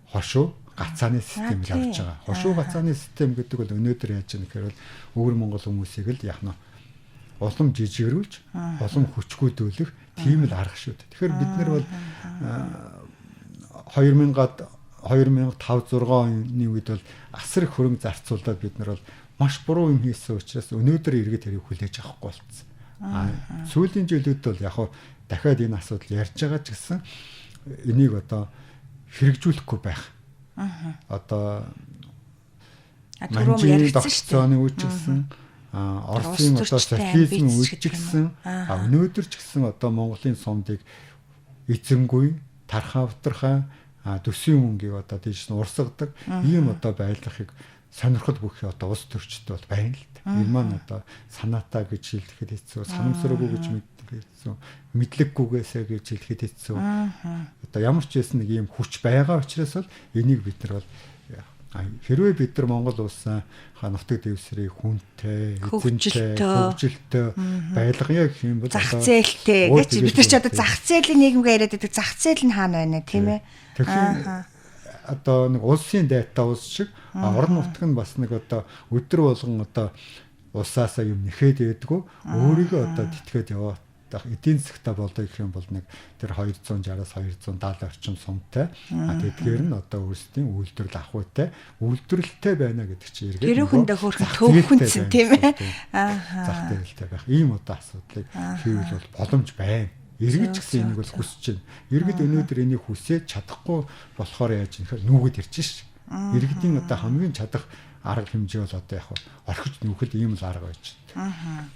хошуу гацааны системийг авч байгаа. Хошуу гацааны систем гэдэг бол өнөөдөр яаж юм гэхээр өвөр Монгол хүмүүсийг л яг нь улам жижигрүүлж, улам хүчгүүдүүлэх тийм л арга шүү дээ. Тэгэхээр бид нар бол 2000-ад 2005 6 оны үед бол асар их хөрөнгө зарцуулаад бид нар бол маш буруу юм хийсэн учраас өнөөдөр иргэд тэрийг хүлээж авахгүй болсон. Сүүлийн жилүүд бол яг хаа дахиад энэ асуудал ярьж байгаа ч гэсэн энийг одоо хэрэгжүүлэхгүй байх. Одоо түрүүн ярьсан шүү дээ. Үеч гэсэн Оросын одоо социализм үеч гэсэн өнөөдөр ч гэсэн одоо Монголын сумдыг эзэнгүй тархавтрахаа төсвийн мөнгийг одоо тийш урсгадаг ийм одоо байлгахыг сонирхол бүхий одоо улс төрчд бол байна л да. Энэ маань одоо санаатаа гэж хэлэхэд хэцүү, санамсаргүй гэж мэддэг хэцүү, мэдлэггүйгээсээ гэж хэлэхэд хэцүү. Одоо ямар ч байсан нэг ийм хүч байгаа учраас бол энийг бид нар бол хэрвээ бид нар Монгол улсаа нутаг дэвсрийг хүнтэй, эзэнтэй, хөгжилтэй байлгая гэх юм бол зах зээлтэй гэж бид нар ч одоо зах зээлийн нийгэмгээ яриад байдаг. Зах зээл нь хаана байна тийм ээ? Тэгэхээр одоо нэг улсын дайтай улс шиг орон нутаг нь бас нэг одоо өдөр болгон одоо улсаасаа юм нэхэд байдгүй өөрийгөө одоо тэтгээд яваад эдийн засгтаа болдог гэх юм бол нэг тэр 260-аас 270 орчим сумтай тэдгээр нь одоо өөрсдийн үйлдвэрлэл ахуйтай үйлдвэрлэлтэй байна гэдэг чинь эргээд тэр хүндээ хөөрхөн төвхөнцөн тийм ээ зах зээлтэй байх ийм одоо асуудлыг хийвэл бол боломж байна. Иргэд ч гэсэн энийг бол хүсэж байна. Иргэд өнөөдөр энийг хүсээд чадахгүй болохоор яаж юм хэрэг нүгэд ирж ш. Иргэдийн одоо хамгийн чадах арга хэмжээ бол одоо яг орхиж нүүхэд ийм л арга байж байна.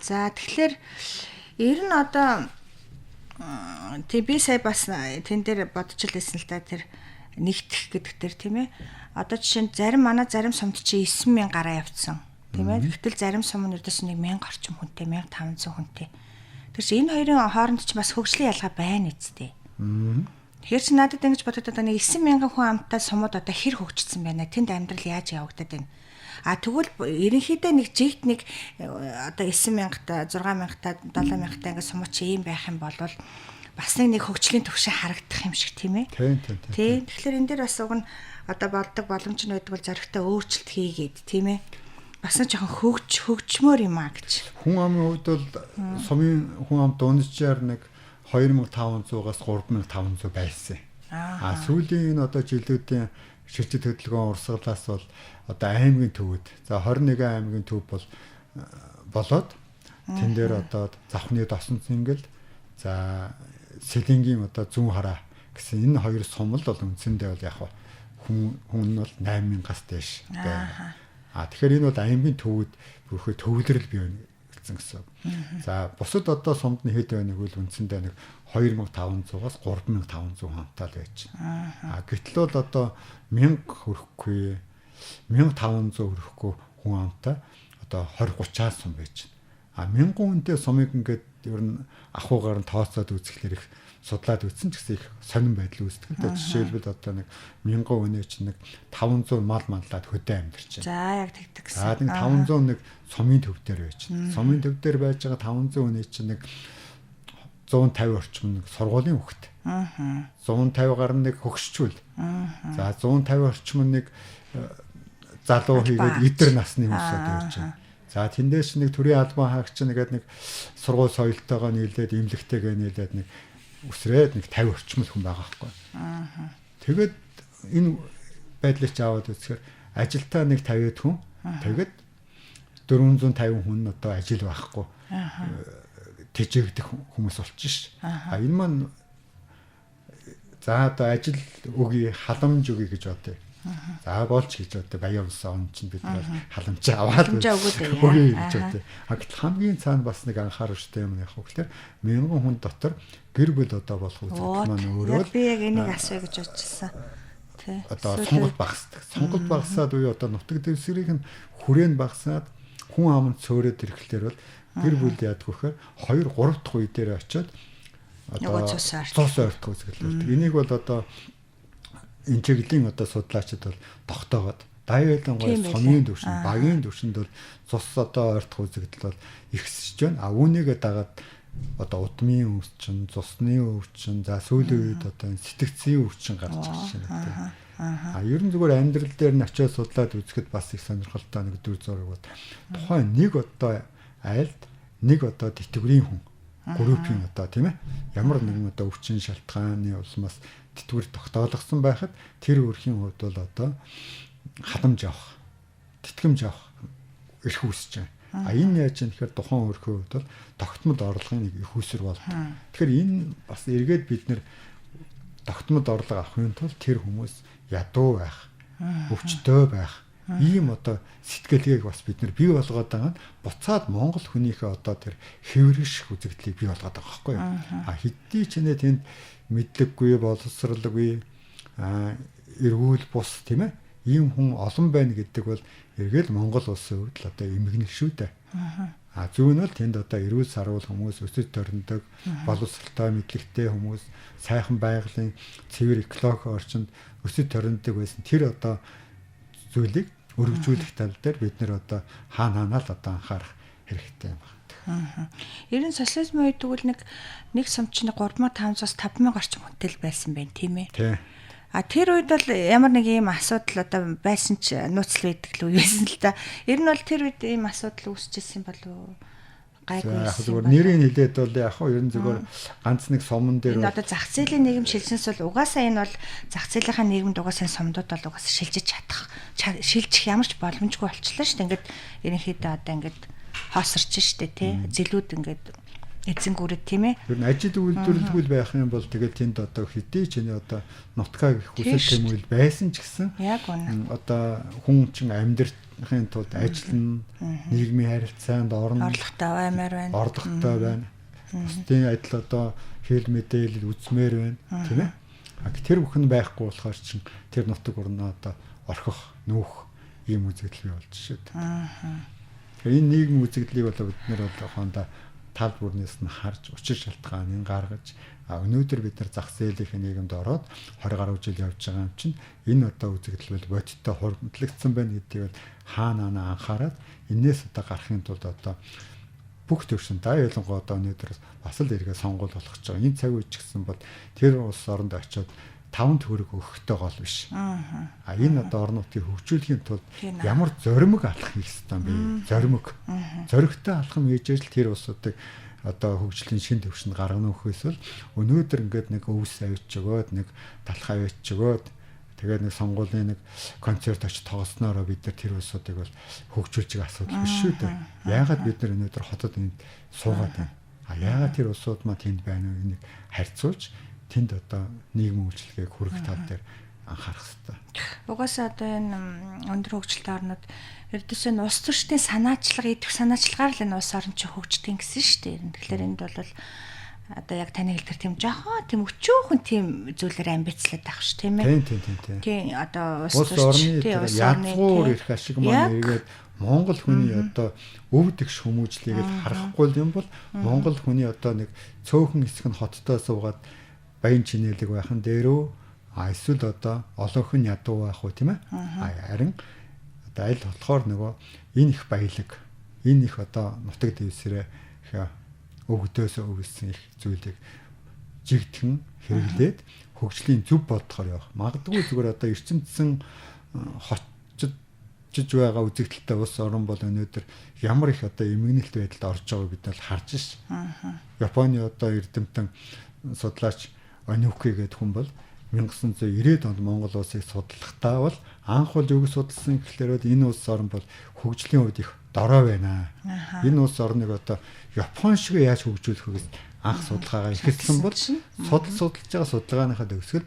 За тэгэхээр ер нь одоо би сая бас тэн дээр бодож л байсан л да тэр нэгтгэх гэдэг дээр тийм ээ. Одоо жишээ нь зарим сумд чи 9000 гараа явцсан тийм ээ. Гэтэл зарим сум нь өдөөс 1000 орчим хүнтэй 1500 хүнтэй. Тэр чинь энэ хоёрын хооронд ч бас хөгжлийн ялгаа байна үсттэй. Тэгэхээр чи надад ингэж бодоод одоо нэг 9000 хүн амттай сумууд одоо хэр хөгжсөн байна. Тэнд амьдрал яаж явагдаад байна. Тэгвэл ерөнхийдөө нэг жигт нэг одоо 9000 та 6000 та 7000 та ингэ сумч ийм байх юм бол бас нэг хөгжлийн төвшин харагдах юм шиг тийм ээ. Тийм. Тэгэхээр энэ дээр бас уг нь одоо болдог боломж нь байдаг бол зоригтой өөрчлөлт хийгээд тийм ээ. Бас нэг жоохон хөгжмөр юм аа гэж. Хүн амын хувьд бол сумын хүн ам дундчаар нэг 2500-аас 3500 байсан. Сүүлийн энэ одоо жилүүдийн шилжид хөдөлгөөн урсгалаас бол одоо аймгийн төвүүд за 21 аймгийн төв болоод тэн дээр одоо завхны досон цэнгэл за Сэлэнгийн одоо зүүн хараа гэсэн энэ хоёр сум л бол үндсэндээ бол яг хүн нь бол 8000-аас дээш байна. Тэгэхээр энэ бол аймгийн төвүүд бүхий төвлөрөл бий гэсэн гэсэн. За бусад одоо сумд нь хэд байна гэвэл үндсэндээ нэг 2500-аас 3500 хамтаа л байж байна. Гэтэл бол одоо 1000 хүрэхгүй 1500 хүрэхгүй хүн амтай одоо 20-30 сум байж байна. 1000 хүнтэй сумыг ингээд ер нь ахуйгаар нь тооцоод үзэхлээр их судлаад үзсэн ч гэсэн их сонирн байдал үүсдэг. Жишээлбэл одоо нэг 1000 хүнээ чинь нэг 500 мал манлаад хөдөө амьдарч байна. За яг тэгдэг гэсэн. Нэг 500 нэг сумын төв дээр байж байна. Сумын төв дээр байж байгаа 500 хүнээ чинь нэг 150 орчим нэг сургуулийн хүүхэд. 150 гаруй нэг хөгшчүүл. За 150 орчим нэг залуу хийгээд эдэр насны хүмүүсүүд байж байна. За тэндээс нэг төрийн албан хаагч нэгээд нэг сургууль соёлтойгоо нийлээд имлэгтэйгээ нийлээд нэг үсрээд нэг 50 орчмол хүн байгаа байхгүй. Тэгээд энэ байдлыг ч аваад үзэхээр ажилтаа нэг 50 хүн тэгээд 450 хүн одоо ажил байхгүй. Тэжээгдэх хүмүүс болчих ш. Энэ маань за одоо ажил өгье, халамж өгье гэж бодъё. За болж гэж одоо баян сон чинь бид нар халамж аваад өгье гэж бодъё. Гэтэл хамгийн цаана бас нэг анхаарал шигтэй юм яг хөөхлөөр 1000 хүн дотор гэр бүл одоо болох үзэгдэл маань өөрөө би яг энийг асууя гэж бодчихсон. Тэ. Одоо сонголт багасдаг. Сонголт багасаад уу одоо нутаг дэвсгэрийн хүрээн багасаад хүн аманд цөөрөд ирэхлээр бол гэр бүл яадаг вэхээр 2 3 дахь үе дээр очиод одоо цус ойртох үзэгдэл. Энийг бол одоо энэ чиглэлийн одоо судлаачид бол тогтоогоод дайвалан гой сумын төвшин, багийн төвшөнд бол цус одоо ойртох үзэгдэл бол ихсэж байна. Үүнийгээ дагаад одоо удмын өвчин, цусны өвчин, за сүүлийн үед одоо сэтгцийн өвчин гарч ирж байна. Ер нь зүгээр амьдрал дээр нь очиод судлаад үзэхэд бас их сонирхолтой нэг дүр зураг бод. Тухайн нэг одоо айлд нэг одоо тэтгэврийн хүн группийн одоо тийм ээ ямар нэгэн одоо өвчин шалтгааны улмаас тэтгэвэр тогтоолгосон байхад тэр өрхийн хувьд бол одоо халамж авах, тэтгэмж авах эрх үүсэж байна. Энэ яаж юм тэгэхээр тухайн өрхийн хувьд бол тогтмол орлогын нэг их үүсвэр болдог. Тэгэхээр энэ бас эргээд бид нэр тогтмол орлого авахын тулд тэр хүмүүс ядуу байх, өвчтөй байх ийм одоо сэтгэлгээг бас бид нар бий болгоод байгаа нь буцаад Монгол хүнийхээ одоо тэр хэврэж үзэгдлийг бий болгоод байгаа байхгүй юу. Хэдий ч нэ тэнд мэдлэггүй, боловсралгүй, эргүүл бус тийм ээ ийм хүн олон байна гэдэг бол эргээл Монгол улсын хувьд л одоо эмгэнэл шүү дээ. Зөв нь бол тэнд одоо эрүүл сарвал хүмүүс өсөж төрөндөг, боловсралтай мэдлэгтэй хүмүүс, сайхан байгалийн цэвэр экологи орчинд өсөж төрөндөг байсан. Тэр одоо зүйлийг өргөжүүлэх тал дээр бид нэр одоо хаанаа л одоо анхаарах хэрэгтэй юм байна. Ер нь социализмын үед тэгвэл нэг сумчны 3500-аас 5000 орчим хүнтэй л байсан байх тийм ээ. Тий. Тэр үед бол ямар нэг ийм асуудал одоо байсан ч нууцлал байдаг л үе байсан л да. Ер нь бол тэр үед ийм асуудал үүсчихсэн болов уу? Гайгүй. Яг зөвхөн нэрийг хэлээд бол яг хоо ер нь зөвхөн ганц нэг сумн дээр энэ одоо зах зээлийн нийгэм шилжсэнс бол угаасаа энэ бол зах зээлийнхаа нийгэмд угаасаа сумдууд бол угаасаа шилжиж чадах шилжих ямар ч боломжгүй болчихлоо шүү дээ. Ингээд ерөнхийдөө одоо ингээд хоосорч штэ тий. Зэлүүд ингээд эзэн гүрээ тийм ээ. Ер нь ажил үйлдвэрлэлгүй байх юм бол тэгэл тэнд одоо хэдий ч энэ одоо нутгаа гэх хүсэл тэмүүлэл байсан ч гэсэн яг үнэ. Одоо хүн чинь амьдрахын тулд ажиллана, нийгмийн харилцаанд орно, орлоготой баймаар байна. Орлоготой байна. Бусдын адил одоо хэл мэдээлэл үзмээр байна, тийм ээ. Тэр бүхэн байхгүй болохоор чинь тэр нутаг орноо одоо орхих, нүүх ийм үзэгдэл бий болж шүү дээ. Энэ нийгмийн үзэгдлийг бол бид нэр бол хондоо тал бүрнээс нь харж учир шалтгааныг гаргаж өнөөдөр бид нар зах зээлийн нийгэмд ороод 20 гаруй жил явж байгаа юм чинь энэ одоо үзэгдэл бол бодиттой хуримтлагдсан байна гэдгийг бол хаанаа анхаарал энээс одоо гарахын тулд одоо бүх төвшин да ялангуяа одоо өнөөдөр бас л эргээ сонгуул болох гэж байгаа. Энэ цаг үеч гэсэн бол тэр улс оронд очиод 5 төгрөг өгөхтэй гол биш. Энэ одоо орнуудыг хөгжүүлэхийн тулд ямар зоримог алах хийх ёстой юм бэ? Зоримог. Зоригтой алхам хийж ажил тэр улсуудыг одоо хөгжлийн шин төвшөнд гаргана өгөхөөс л өнөөдөр ингээд нэг өвс авч өгөөд нэг талх авч өгөөд тэгээд нэг сонгуулийн нэг концерт очиж тоглоснороо бид нар тэр улсуудыг бол хөгжүүлж байгаа асуудал биш шүү дээ. Яагаад бид нар өнөөдөр хотод энд суугаад байна? Яагаад тэр улсууд маань тэнд байна вэ? Энийг харьцуулж тэнд одоо нийгмийн үйлчлэгийг хүргэх тал дээр анхаарах хэрэгтэй. Угаасаа одоо энэ өндөр хөгжилтэй орнууд ердөөсөө нь улс төрчдийн санаачлага, идэх санаачлагаар л энэ улс орн чинь хөгждөг гэсэн шүү дээ. Тэгэхээр энд бол одоо яг таны хэлдгэр тийм жоохон тийм өчөөхөн тийм зүйлээр амбицлаад байх ш тийм ээ. Тийм одоо улс орны язгуур ирэх ашиг маань эргээд Монгол хүний одоо өвдөгш хүмүүжлийг л харахгүй юм бол Монгол хүний одоо нэг цөөхөн хэсэг нь хоттой суугаад баян чинэлэг байхан дээрөө эсвэл одоо олонхын ядуу байх уу тийм ээ. Харин одоо аль болохоор нөгөө энэ их баялаг, энэ их одоо нутаг дэвсрээ өгдөөс өгсөн их зүйлийг жигдхэн хэрэглээд хөгжлийн зөв бодлохоор явах. Магадгүй зүгээр одоо эрчимдсэн хочж байгаа үзэгдэлтэй улс орн бол өнөөдөр ямар их одоо эмгэнэлт байдалд орж байгааг бид бол харж ш. Японы одоо эрдэмтэн судлаач Онюки гэдэг хүн бол 1990-ад онд Монгол улсыг судлахдаа бол анх бол юу гэж судалсан гэхлээр энэ улс орн бол хөгжлийн үед их дорой байна. Энэ улс орныг одоо Япон шиг яаж хөгжүүлэх вэ гэж анх судалгаагаа эхэлсэн бол судалж байгаа судалгааныхаа төгсгөл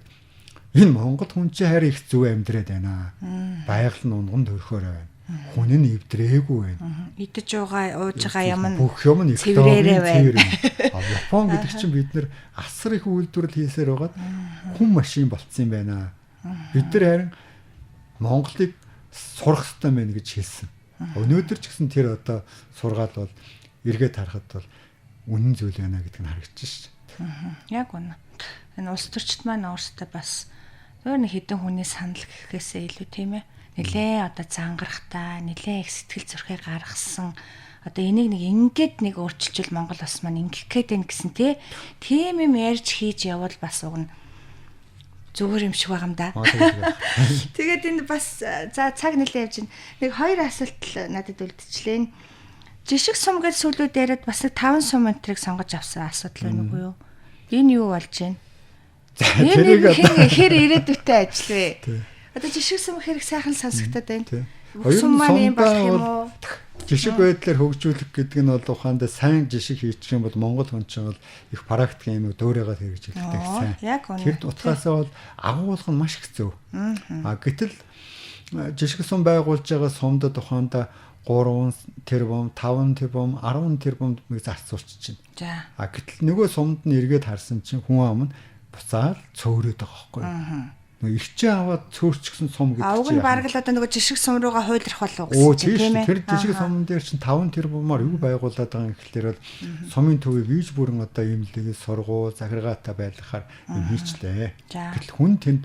энэ Монгол хүн чинь харин их зөв амьдраад байна. Байгаль нь унган төрхөөр байна. Хүн нь эвдрээгүй байна. Идэж байгаа, ууж байгаа юм нь бүх юм нь цэврээрээ байна. Япон гэдэг чинь бид нэр асар их үйлдвэрлэл хийсээр байгаад хүн машин болцсон юм байна. Бид нар харин Монголыг сурах хэрэгтэй байна гэж хэлсэн. Өнөөдөр ч гэсэн тэр одоо сургаал бол эргээд харахад бол үнэн зүйл байна гэдэг нь харагдчих шээ. Яг үнэ. Энэ улс төрчд маань өөрсдөө бас зөвхөн хэдэн хүний санал гэхээсээ илүү тийм ээ. Нилээ одоо зангарахтаа, нилээ их сэтгэл зүрхээ гаргасан. Одоо энийг нэг ингээд нэг өөрчилжүүл Монгол улс маань ингэх гээд байна гэсэн тийм юм ярьж хийж явал бас уг нь зүгээр юм шиг байгаа юм да. Тэгээд энэ бас за цаг нэлээд явж байна. Нэг хоёр асуулт надад үлдчихлээ. жишг сум гэж сүлүүд яриад бас нэг 5 сум энтрийг сонгож авсан асуудал байна уу юу? Энэ юу болж байна? Тэрийг хэр ирээдүйтэй ажил вэ? Одоо жишг сум хэрэг сайхан сонсогдоод байна. Сум маань юм болох юм уу? Жишг байдлаар хөгжүүлэх гэдэг нь бол ухаандаа сайн жишг хийчих юм бол Монгол хүн чинь бол их практик юм дөөрөөгөө хэрэгжүүлдэг сайн. Тэр утгаасаа бол агуулга нь маш их зөв. Гэтэл жишг сум байгуулж байгаа сумдад ухаандаа 3 тэрбум, 5 тэрбум, 10 тэрбум мэг зарцуулчих чинь. Гэтэл нөгөө сумд нь эргээд харсан чинь хүн ам нь буцаад цөөрөөд байгаа байхгүй юу? Нөгөө ирчээ аваад цөөрчихсөн сум гэдэг чинь. Ауг нь бараг л одоо нөгөө жишг сум руугаа хуйлрах болов уу гэсэн чинь тийм ээ. Тэр жишг сумн дээр чинь 5 тэрбумаар юу байгуулад байгаа юм гэхэлэр бол сумын төвийг ийж бүрэн одоо ийм л сургууль, захиргаатай байлгахаар юм хийчлээ. Гэтэл хүн тэнд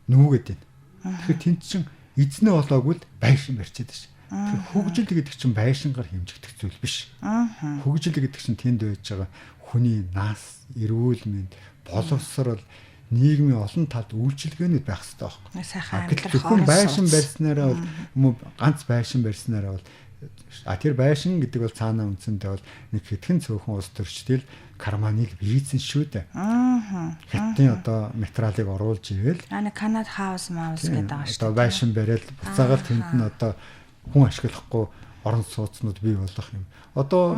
нүугээд байна. Тэгэхээр тэнд чинь эзнээ болоогүй л байшин барьчихэд ш. Тэр хөгжил гэдэг чинь байшингаар хэмжигдэх зүйл биш. Хөгжил гэдэг чинь тэнд байж байгаа хүний нас, эрүүл мэнд, боловсрол, нийгмийн олон талд үйлчилгээнүүд байх хэрэгтэй байхгүй. Хүн байшин барьснараа бол ганц байшин барьснараа бол тэр байшин гэдэг бол цаанаа үндсэндээ бол нэг хэдхэн цөөхөн улс төрчдөл карманыг бийцэн шүү дээ. Хятадын одоо материалыг оруулж ивэл нэг Канад хаус маус гэдэг байгаа шүү. Одоо байшин бариад буцаагаад тэнд нь одоо хүн ашиглахгүй орон сууцнууд бий болох юм. Одоо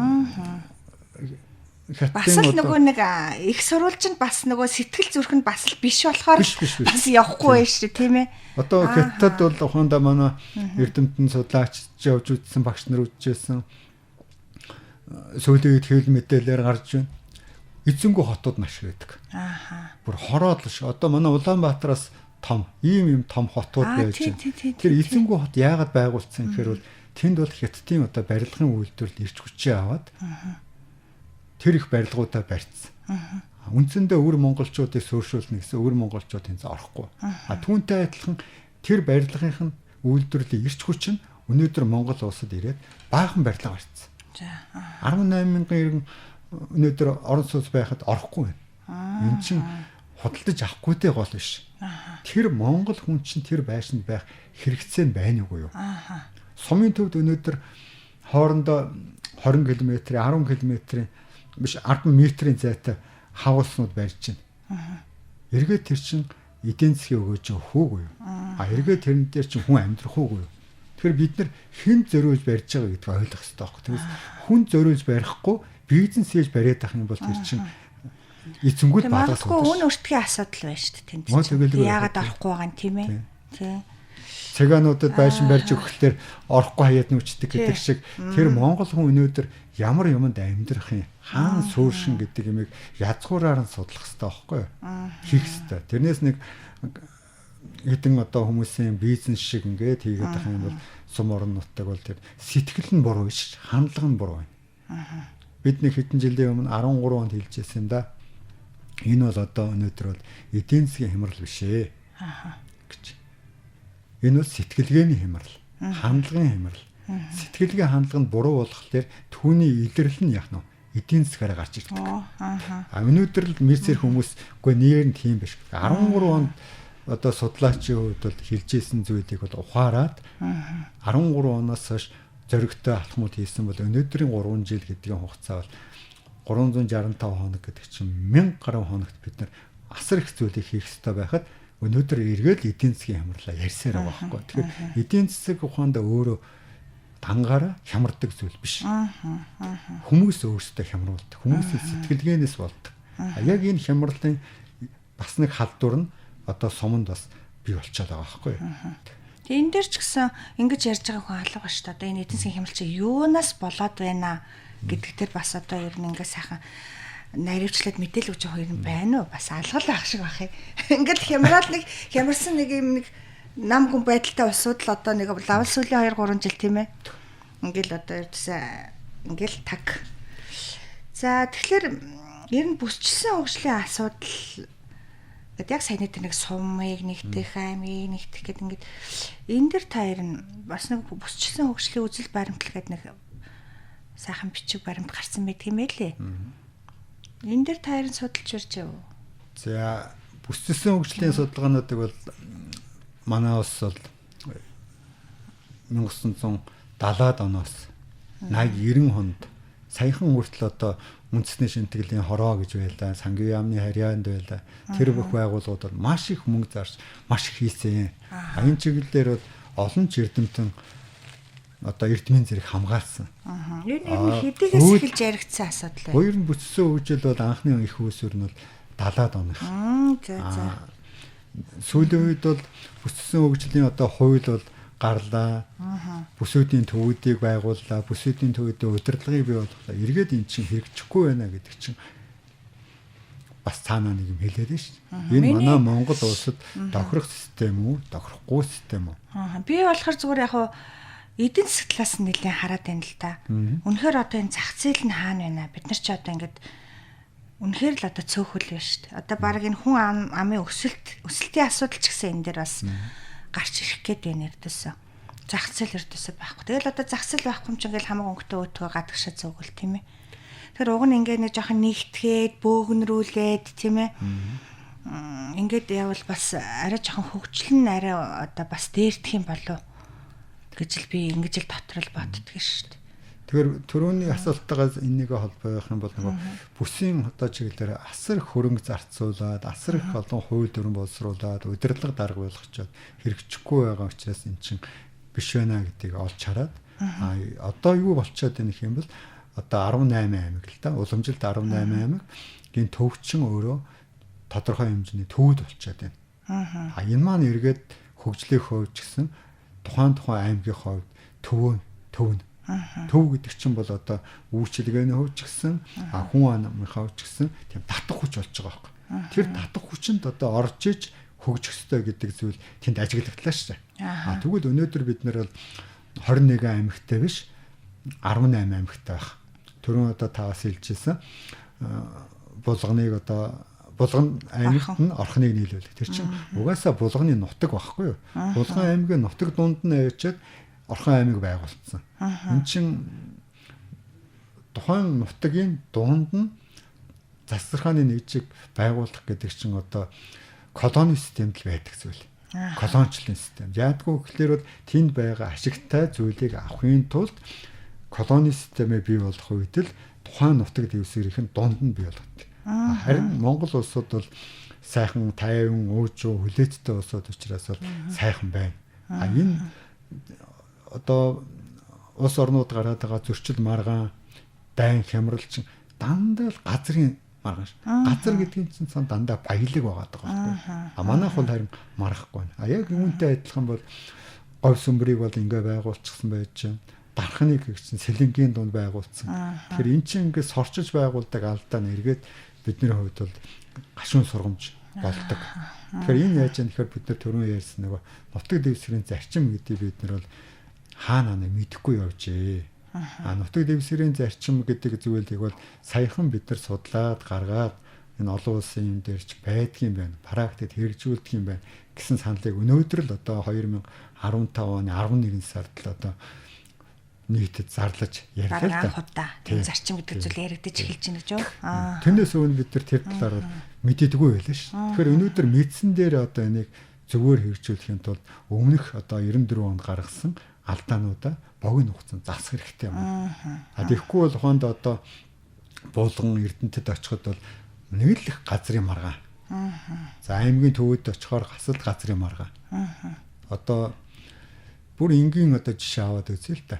бас л нөгөө нэг их сурвалжинд бас нөгөө сэтгэл зүрхэнд бас л биш болохоор бас явахгүй байж шүү тийм ээ. Одоо хятад бол ухаандаа манай эрдэмтэн судлаач явж үзсэн багш нар үзчихсэн сүүлийн үед хэвлэл мэдээлэлээр гарч байна. Эзэнгүй хотууд маш байдаг. Бүр хороод л ш. Одоо манай Улаанбаатараас том ийм том хотууд байж байна. Тэр эзэнгүй хот яагаад байгуулсан гэхээр бол тэнд бол хятадын одоо барилгын үйлдвэрлэл ирч хүчээ аваад тэр их барилгуудаа барьцсан. Үндсэндээ өвөр монголчуудыг суурьшуулна гэсэн өвөр монголчууд энэ орохгүй. Түүнтэй адилхан тэр барилгын үйлдвэрлэлийн ирч хүч нь өнөөдөр Монгол улсад ирээд баахан барилга барьцсан. 18,000 өнөөдөр орон сууц байхад орохгүй байна. Энэ чинь худалдаж авахгүйтэй гол биш. Тэр монгол хүн чинь тэр байшинд байх хэрэгцээ нь байна уу юу? Сумын төвд өнөөдөр хоорондоо 20 км, 10 км биш 10 метрийн зайтай хавуулснууд барьж байна. Эргээд тэр чинь эдийн засгийн өгөөж хөөгүй юу? Эргээд тэрэн дээр чинь хүн амьдрах уугүй юу? Тэгэхээр бид нар хэн зөрүүлж барьж байгаа гэдгийг ойлгох хэрэгтэй байхгүй. Тэгээс хүн зөрүүлж барихгүй бизнес хийж бариад ах юм бол тэр чинь эцэнгүүл балаас уудаг. Үн өртгийн асуудал байна шүү дээ тэнд. Яагаад орохгүй байгаа юм тийм ээ? Тийм. Цагаануудад байшин барьж өгөхлөөр орохгүй хаяад нүчдэг гэдэг шиг тэр монгол хүн өнөөдөр ямар юмд амьдрах юм хаан сууршин гэдэг юмыг язгуураар нь судлах хэрэгтэй байхгүй юу? Хийх хэрэгтэй. Тэрнээс нэг хэдэн одоо хүмүүсийн бизнес шиг ингээд хийгээд байгаа юм бол сум орон нутаг бол тэр сэтгэл нь буруу биш, хандлага нь буруу байна. Бид нэг хэдэн жилийн өмнө 13 онд хэлжсэн да. Энэ бол одоо өнөөдөр бол эдийн засгийн хямрал биш ээ. гэж. Энэ бол сэтгэлгээний хямрал, хандлагын хямрал. Сэтгэлгээ хандлага нь буруу болохоор түүний илэрлэл нь яах нь эдийн засгаараа гарч ирдэг. Өнөөдөр л мессер хүмүүс үгүй нэр нь тийм биш. 13 онд одоо судлаачийн хувьд бол хэлжсэн зүйлийг бол ухаарад 13 оноос хойш зоригтой алхмууд хийсэн бол өнөөдрийн 3 жил гэдгийн хугацаа бол 365 хоног гэдэг чинь 1000 гаруй хоногт бид нар асар их зүйлийг хийх ёстой байхад өнөөдөр эргээд эдийн засгийн хямралаа ярьсаар байгаа байхгүй. Тэгэхээр эдийн засаг ухаандаа өөрөө дангаараа хямардаг зүйл биш. Хүмүүс өөрсдөө хямруулдаг. Хүмүүсийн сэтгэлгээнээс болдог. Яг энэ хямралын бас нэг халдвар нь одоо суманд бас бий болчиход байгаа байхгүй. Тэгээ энэ дээр ч гэсэн ингэж ярьж байгаа хүн алга ба шүү дээ. Одоо энэ эдийн засгийн хямрал чи юунаас болоод байна гэдэг дээр бас одоо ер нь ингээ сайхан наривчлаад мэдээлэл өгч байгаа юм байна уу? Бас алгал байх шиг бах юм. Ингээл хямрал нэг хямарсан нэг юм нэг нам гүн байдалтай усууд л одоо нэг лавл сүүлийн 2-3 жил тийм ээ. Ингээл одоо ингээл таг. За тэгэхээр ер нь бүсчилсэн хөгжлийн асуудал гэдэг яг саяны тэр нэг сумыг нэгтгэх, аймгийг нэгтгэх гэдэг ингээд энэ дэр та ер нь бас нэг бүсчилсэн хөгжлийн үзэл баримтлал гэдэг нэг сайхан бичиг баримт гарсан байдаг юм байлээ. Энэ дэр та ер нь судалж ирж яв. За бүсчилсэн хөгжлийн судалгаануудыг бол манай улс бол 1970-аад оноос 80 90 хонд саяхан хүртэл одоо үндэсний шинтгэлийн хороо гэж байлаа, сангийн яамны харьяанд байлаа. Тэр бүх байгууллагууд бол маш их мөнгө зарж, маш их хийсэн. Энэ чиглэлээр бол олон ч эрдэмтэн одоо эрдмийн зэрэг хамгаалсан. Ер нь хэдийгээс эхэлж яригдсан асуудал байна. Хоёр нь бүтсэн хөгжил бол анхны их үүсвэр нь бол 70-аад оных. За. Сүүлийн үед бол бүтсэн хөгжлийн одоо хууль бол гарлаа. Бүсүүдийн төвүүдийг байгууллаа. Бүсүүдийн төвүүдийн удирдлагыг бий болголаа. Эргээд эн чинь хэрэгжихгүй байна гэдэг чинь бас цаанаа нэг юм хэлээд нь шүү дээ. Энэ манай Монгол улсад тохирох систем үү, тохирохгүй систем үү? Би болохоор зүгээр яг эдийн засаг талаас нь нэлээд хараад байна л да. Үнэхээр одоо энэ зах зээл нь хаана байна? Бид нар ч одоо ингээд үнэхээр л одоо цөөхөл байна шүү дээ. Одоо баг энэ хүн амын өсөлтийн асуудал ч гэсэн энэ дээр бас гарч ирэх гээд байна эрдээсээ. Зах зээл эрдээсээ байхгүй. Тэгэл одоо зах зээл байхгүй юм чинь ингээл хамаг өнгөтэй өтгөө гадагшаа зөөгөл тийм ээ. Тэгэхээр уг нь ингээд нэг жоохон нэгтгээд бөөгнрүүлээд тийм ээ. Ингээд явал бас арай жоохон хөгжлөн арай одоо бас дээрдэх юм болов гэж л би ингэж л дотрол боддөг шүү дээ. Тэгэхээр түрүүний асуултаагаас энэнийг холбоо явах юм бол нөгөө бүсийн одоо чиглэлээр асар их хөрөнгө зарцуулаад, асар их олон хууль дүрэн боловсруулад, удирдлага дарга болгочоод хэрэгжихгүй байгаа учраас эн чинь биш байна гэдгийг олж хараад одоо юу болчиход байна гэх юм бол одоо 18 аймаг л да. Уламжилт 18 аймаг гин төвчин өөрөө тодорхой хэмжээний төвд болчиход байна. Энэ маань эргээд хөгжлийн хувьд ч гэсэн тухайн аймгийн хувьд төв гэдэг чинь бол одоо үйлчилгээний хувьд ч гэсэн хүн амын хувьд ч гэсэн тийм татах хүч болж байгаа байхгүй. Тэр татах хүчинд одоо орж иж хөгжих ёстой гэдэг зүйл тэнд ажиглагдлаа шүү дээ. Тэгвэл өнөөдөр бид нэр бол 21 аймагтай биш 18 аймагтай байх. Түрүүн одоо таас хэлжсэн Булган аймагт нь орхныг нийлүүлэх. Тэр чинь угаасаа Булганы нутаг байхгүй юу? Булган аймгийн нутаг дунд нь авчиад Орхон аймаг байгуулсан. Энэ чинь тухайн нутгийн дунд нь засвархааны нэгжийг байгуулах гэдэг чинь одоо колони системд л байдаг зүйл. Колончлын систем. Яадгүй гэхлээр бол тэнд байгаа ашигтай зүйлийг авахын тулд колони системээ бий болгох үед л тухайн нутаг дэвсгэрийн дунд нь бий болгодог. Харин Монгол улсууд бол сайхан тайван өөжөө хүлээцтэй улсууд учраас бол сайхан байна. Энэ одоо улс орнууд гараад байгаа зөрчил маргаан, дайн хямрал чинь дандаа л газрын маргаан ш. Газар гэдгийн чинь сан дандаа баялаг байгаад байгаа байхгүй. Манайх бол харин маргахгүй байна. Яг үүнтэй адилхан бол говь сүмбрийг бол ингээ байгуулчихсан байж чинь дархныг гэсэн сэлэнгийн дунд байгуулсан. Тэгэхээр эн чинь ингээ сорчиж байгуулдаг алдаа нэргээд бидний хувьд бол гашуун сургамж болдог. Тэгэхээр энэ яаж юм тэгэхээр бид нар түрүүн ярьсан нөгөө нутаг дэвсгэрийн зарчим гэдэг бид нар бол хаана нэ мэдэхгүй явжээ. Нутаг дэвсгэрийн зарчим гэдэг зүйлийг бол саяхан бид нар судлаад гаргаад энэ олон улсын юм дээрч байдгийн байна. Практикт хэрэгжүүлдэг юм байна гэсэн саналыг өнөөдөр л одоо 2015 оны 11 сард л одоо нийтэд зарлаж ярьлаа л да. Энэ зарчим гэдэг зүйл яригдаж эхэлж байна гэж юу? Тэндээс өмнө бид нар тэр талаар мэдээдгүй байлаа ш. Тэгэхээр өнөөдөр мэдсэн дээр одоо энийг зөвөр хэрэгжүүлэхийн тулд өмнөх одоо 94 онд гаргасан алдаануудаа богино хугацаанд засах хэрэгтэй юм. Тэгэхгүй бол ухаанд одоо Булган Эрдэнэтэд очиход бол нэг л их газрын маргаан. За аймгийн төвөд очихоор гасалт газрын маргаан. Одоо бүр энгийн одоо жишээ аваад үзье л та.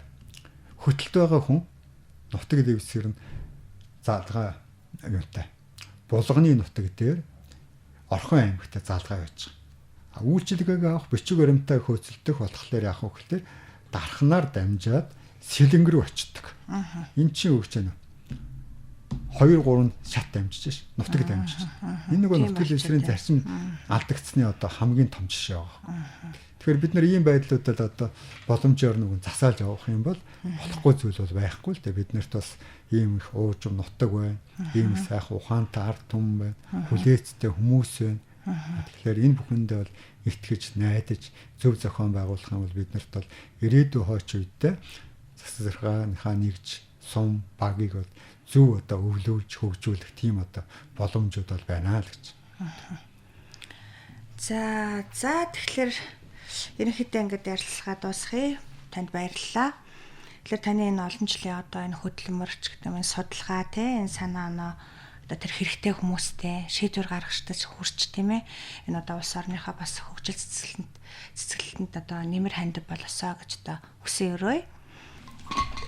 Хөтөлт байгаа хүн нутаг дэвсгэр нь заалгаа юутай. Булганы нутаг дээр Орхон аймагт заалгаа байж байгаа. Үйлчилгээг авах бичиг баримтаа хөөцөлдөх болохоор яах вэ гэхээр дархнаар дамжаад сэлэнг рүү очдог. Эн чинь өгч байна. 2-3 шат дамжиж ш. Нутаг дамжиж. Энэ нөгөө нутаг дэвсгэрийн зарчим алдагдсны одоо хамгийн том жишээ байгаа. Тэгэхээр бид нар ийм байдлуудад одоо боломжоор нэг засаалж явах юм бол болохгүй зүйл бол байхгүй л дээ. Бид нарт бас ийм их уужим нутаг байна. Ийм их сайхан ухаантай ард түмэн байна. Хүлээцтэй хүмүүс байна. Тэгэхээр энэ бүхэндээ бол итгэж, найдаж, зөв зохион байгуулах юм бол бид нарт бол ирээдүйн хойч үедээ засвархааныхаа нэгж сум багийг бол зөв одоо өвлүүлж хөгжүүлэх тийм одоо боломжууд бол байна л гэж. За тэгэхээр ерөнхийдөө ингээд ярилцлага дуусгая. Танд баярлалаа. Тэгэхээр таны энэ олон жилийн одоо энэ хөдөлмөрч гэдэг юм судалгаа тий энэ санаа оноо одоо тэр хэрэгтэй хүмүүстэй шийдвэр гаргахтаж хүрч тийм ээ. Энэ одоо улс орныхаа бас хөгжил цэцгэлэнтэнд одоо нэмэр хандив болосоо гэж одоо хүсэн өрөөе.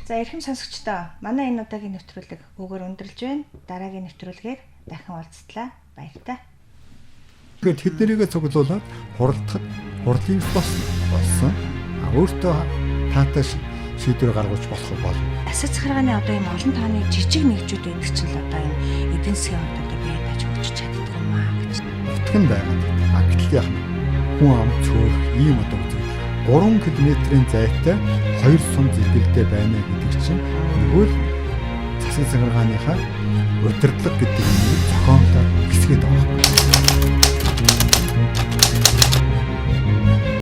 За эрхэм сонсогчдоо манай энэ удаагийн нэвтрүүлэг өгөр өндөрлж байна. Дараагийн нэвтрүүлгээр дахин уулзтлаа. Баяртай. Тэгээд тэднэрийгээ цуглуулад хуралдахад хурлын болсон. Өөртөө таатай шийдвэр гаргаж болох бол Асар захиргааны одоо ийм олон тооны жижиг нэгжүүд байдаг ч л одоо энэ эдийн засгийн хувьд одоо бие дааж хөгжиж чаддаг юм аа гэж. утган байгаа. Гэтэл яг хүн ам цөөх ийм одоо үзэгдэл 3 км-ийн зайтай 2 сум зэрэгэлдээ байна гэдэг чинь нөгөө л засаг захиргааныхаа удирдлага гэдэг нь зохиомлоор хэсгээд байгаа.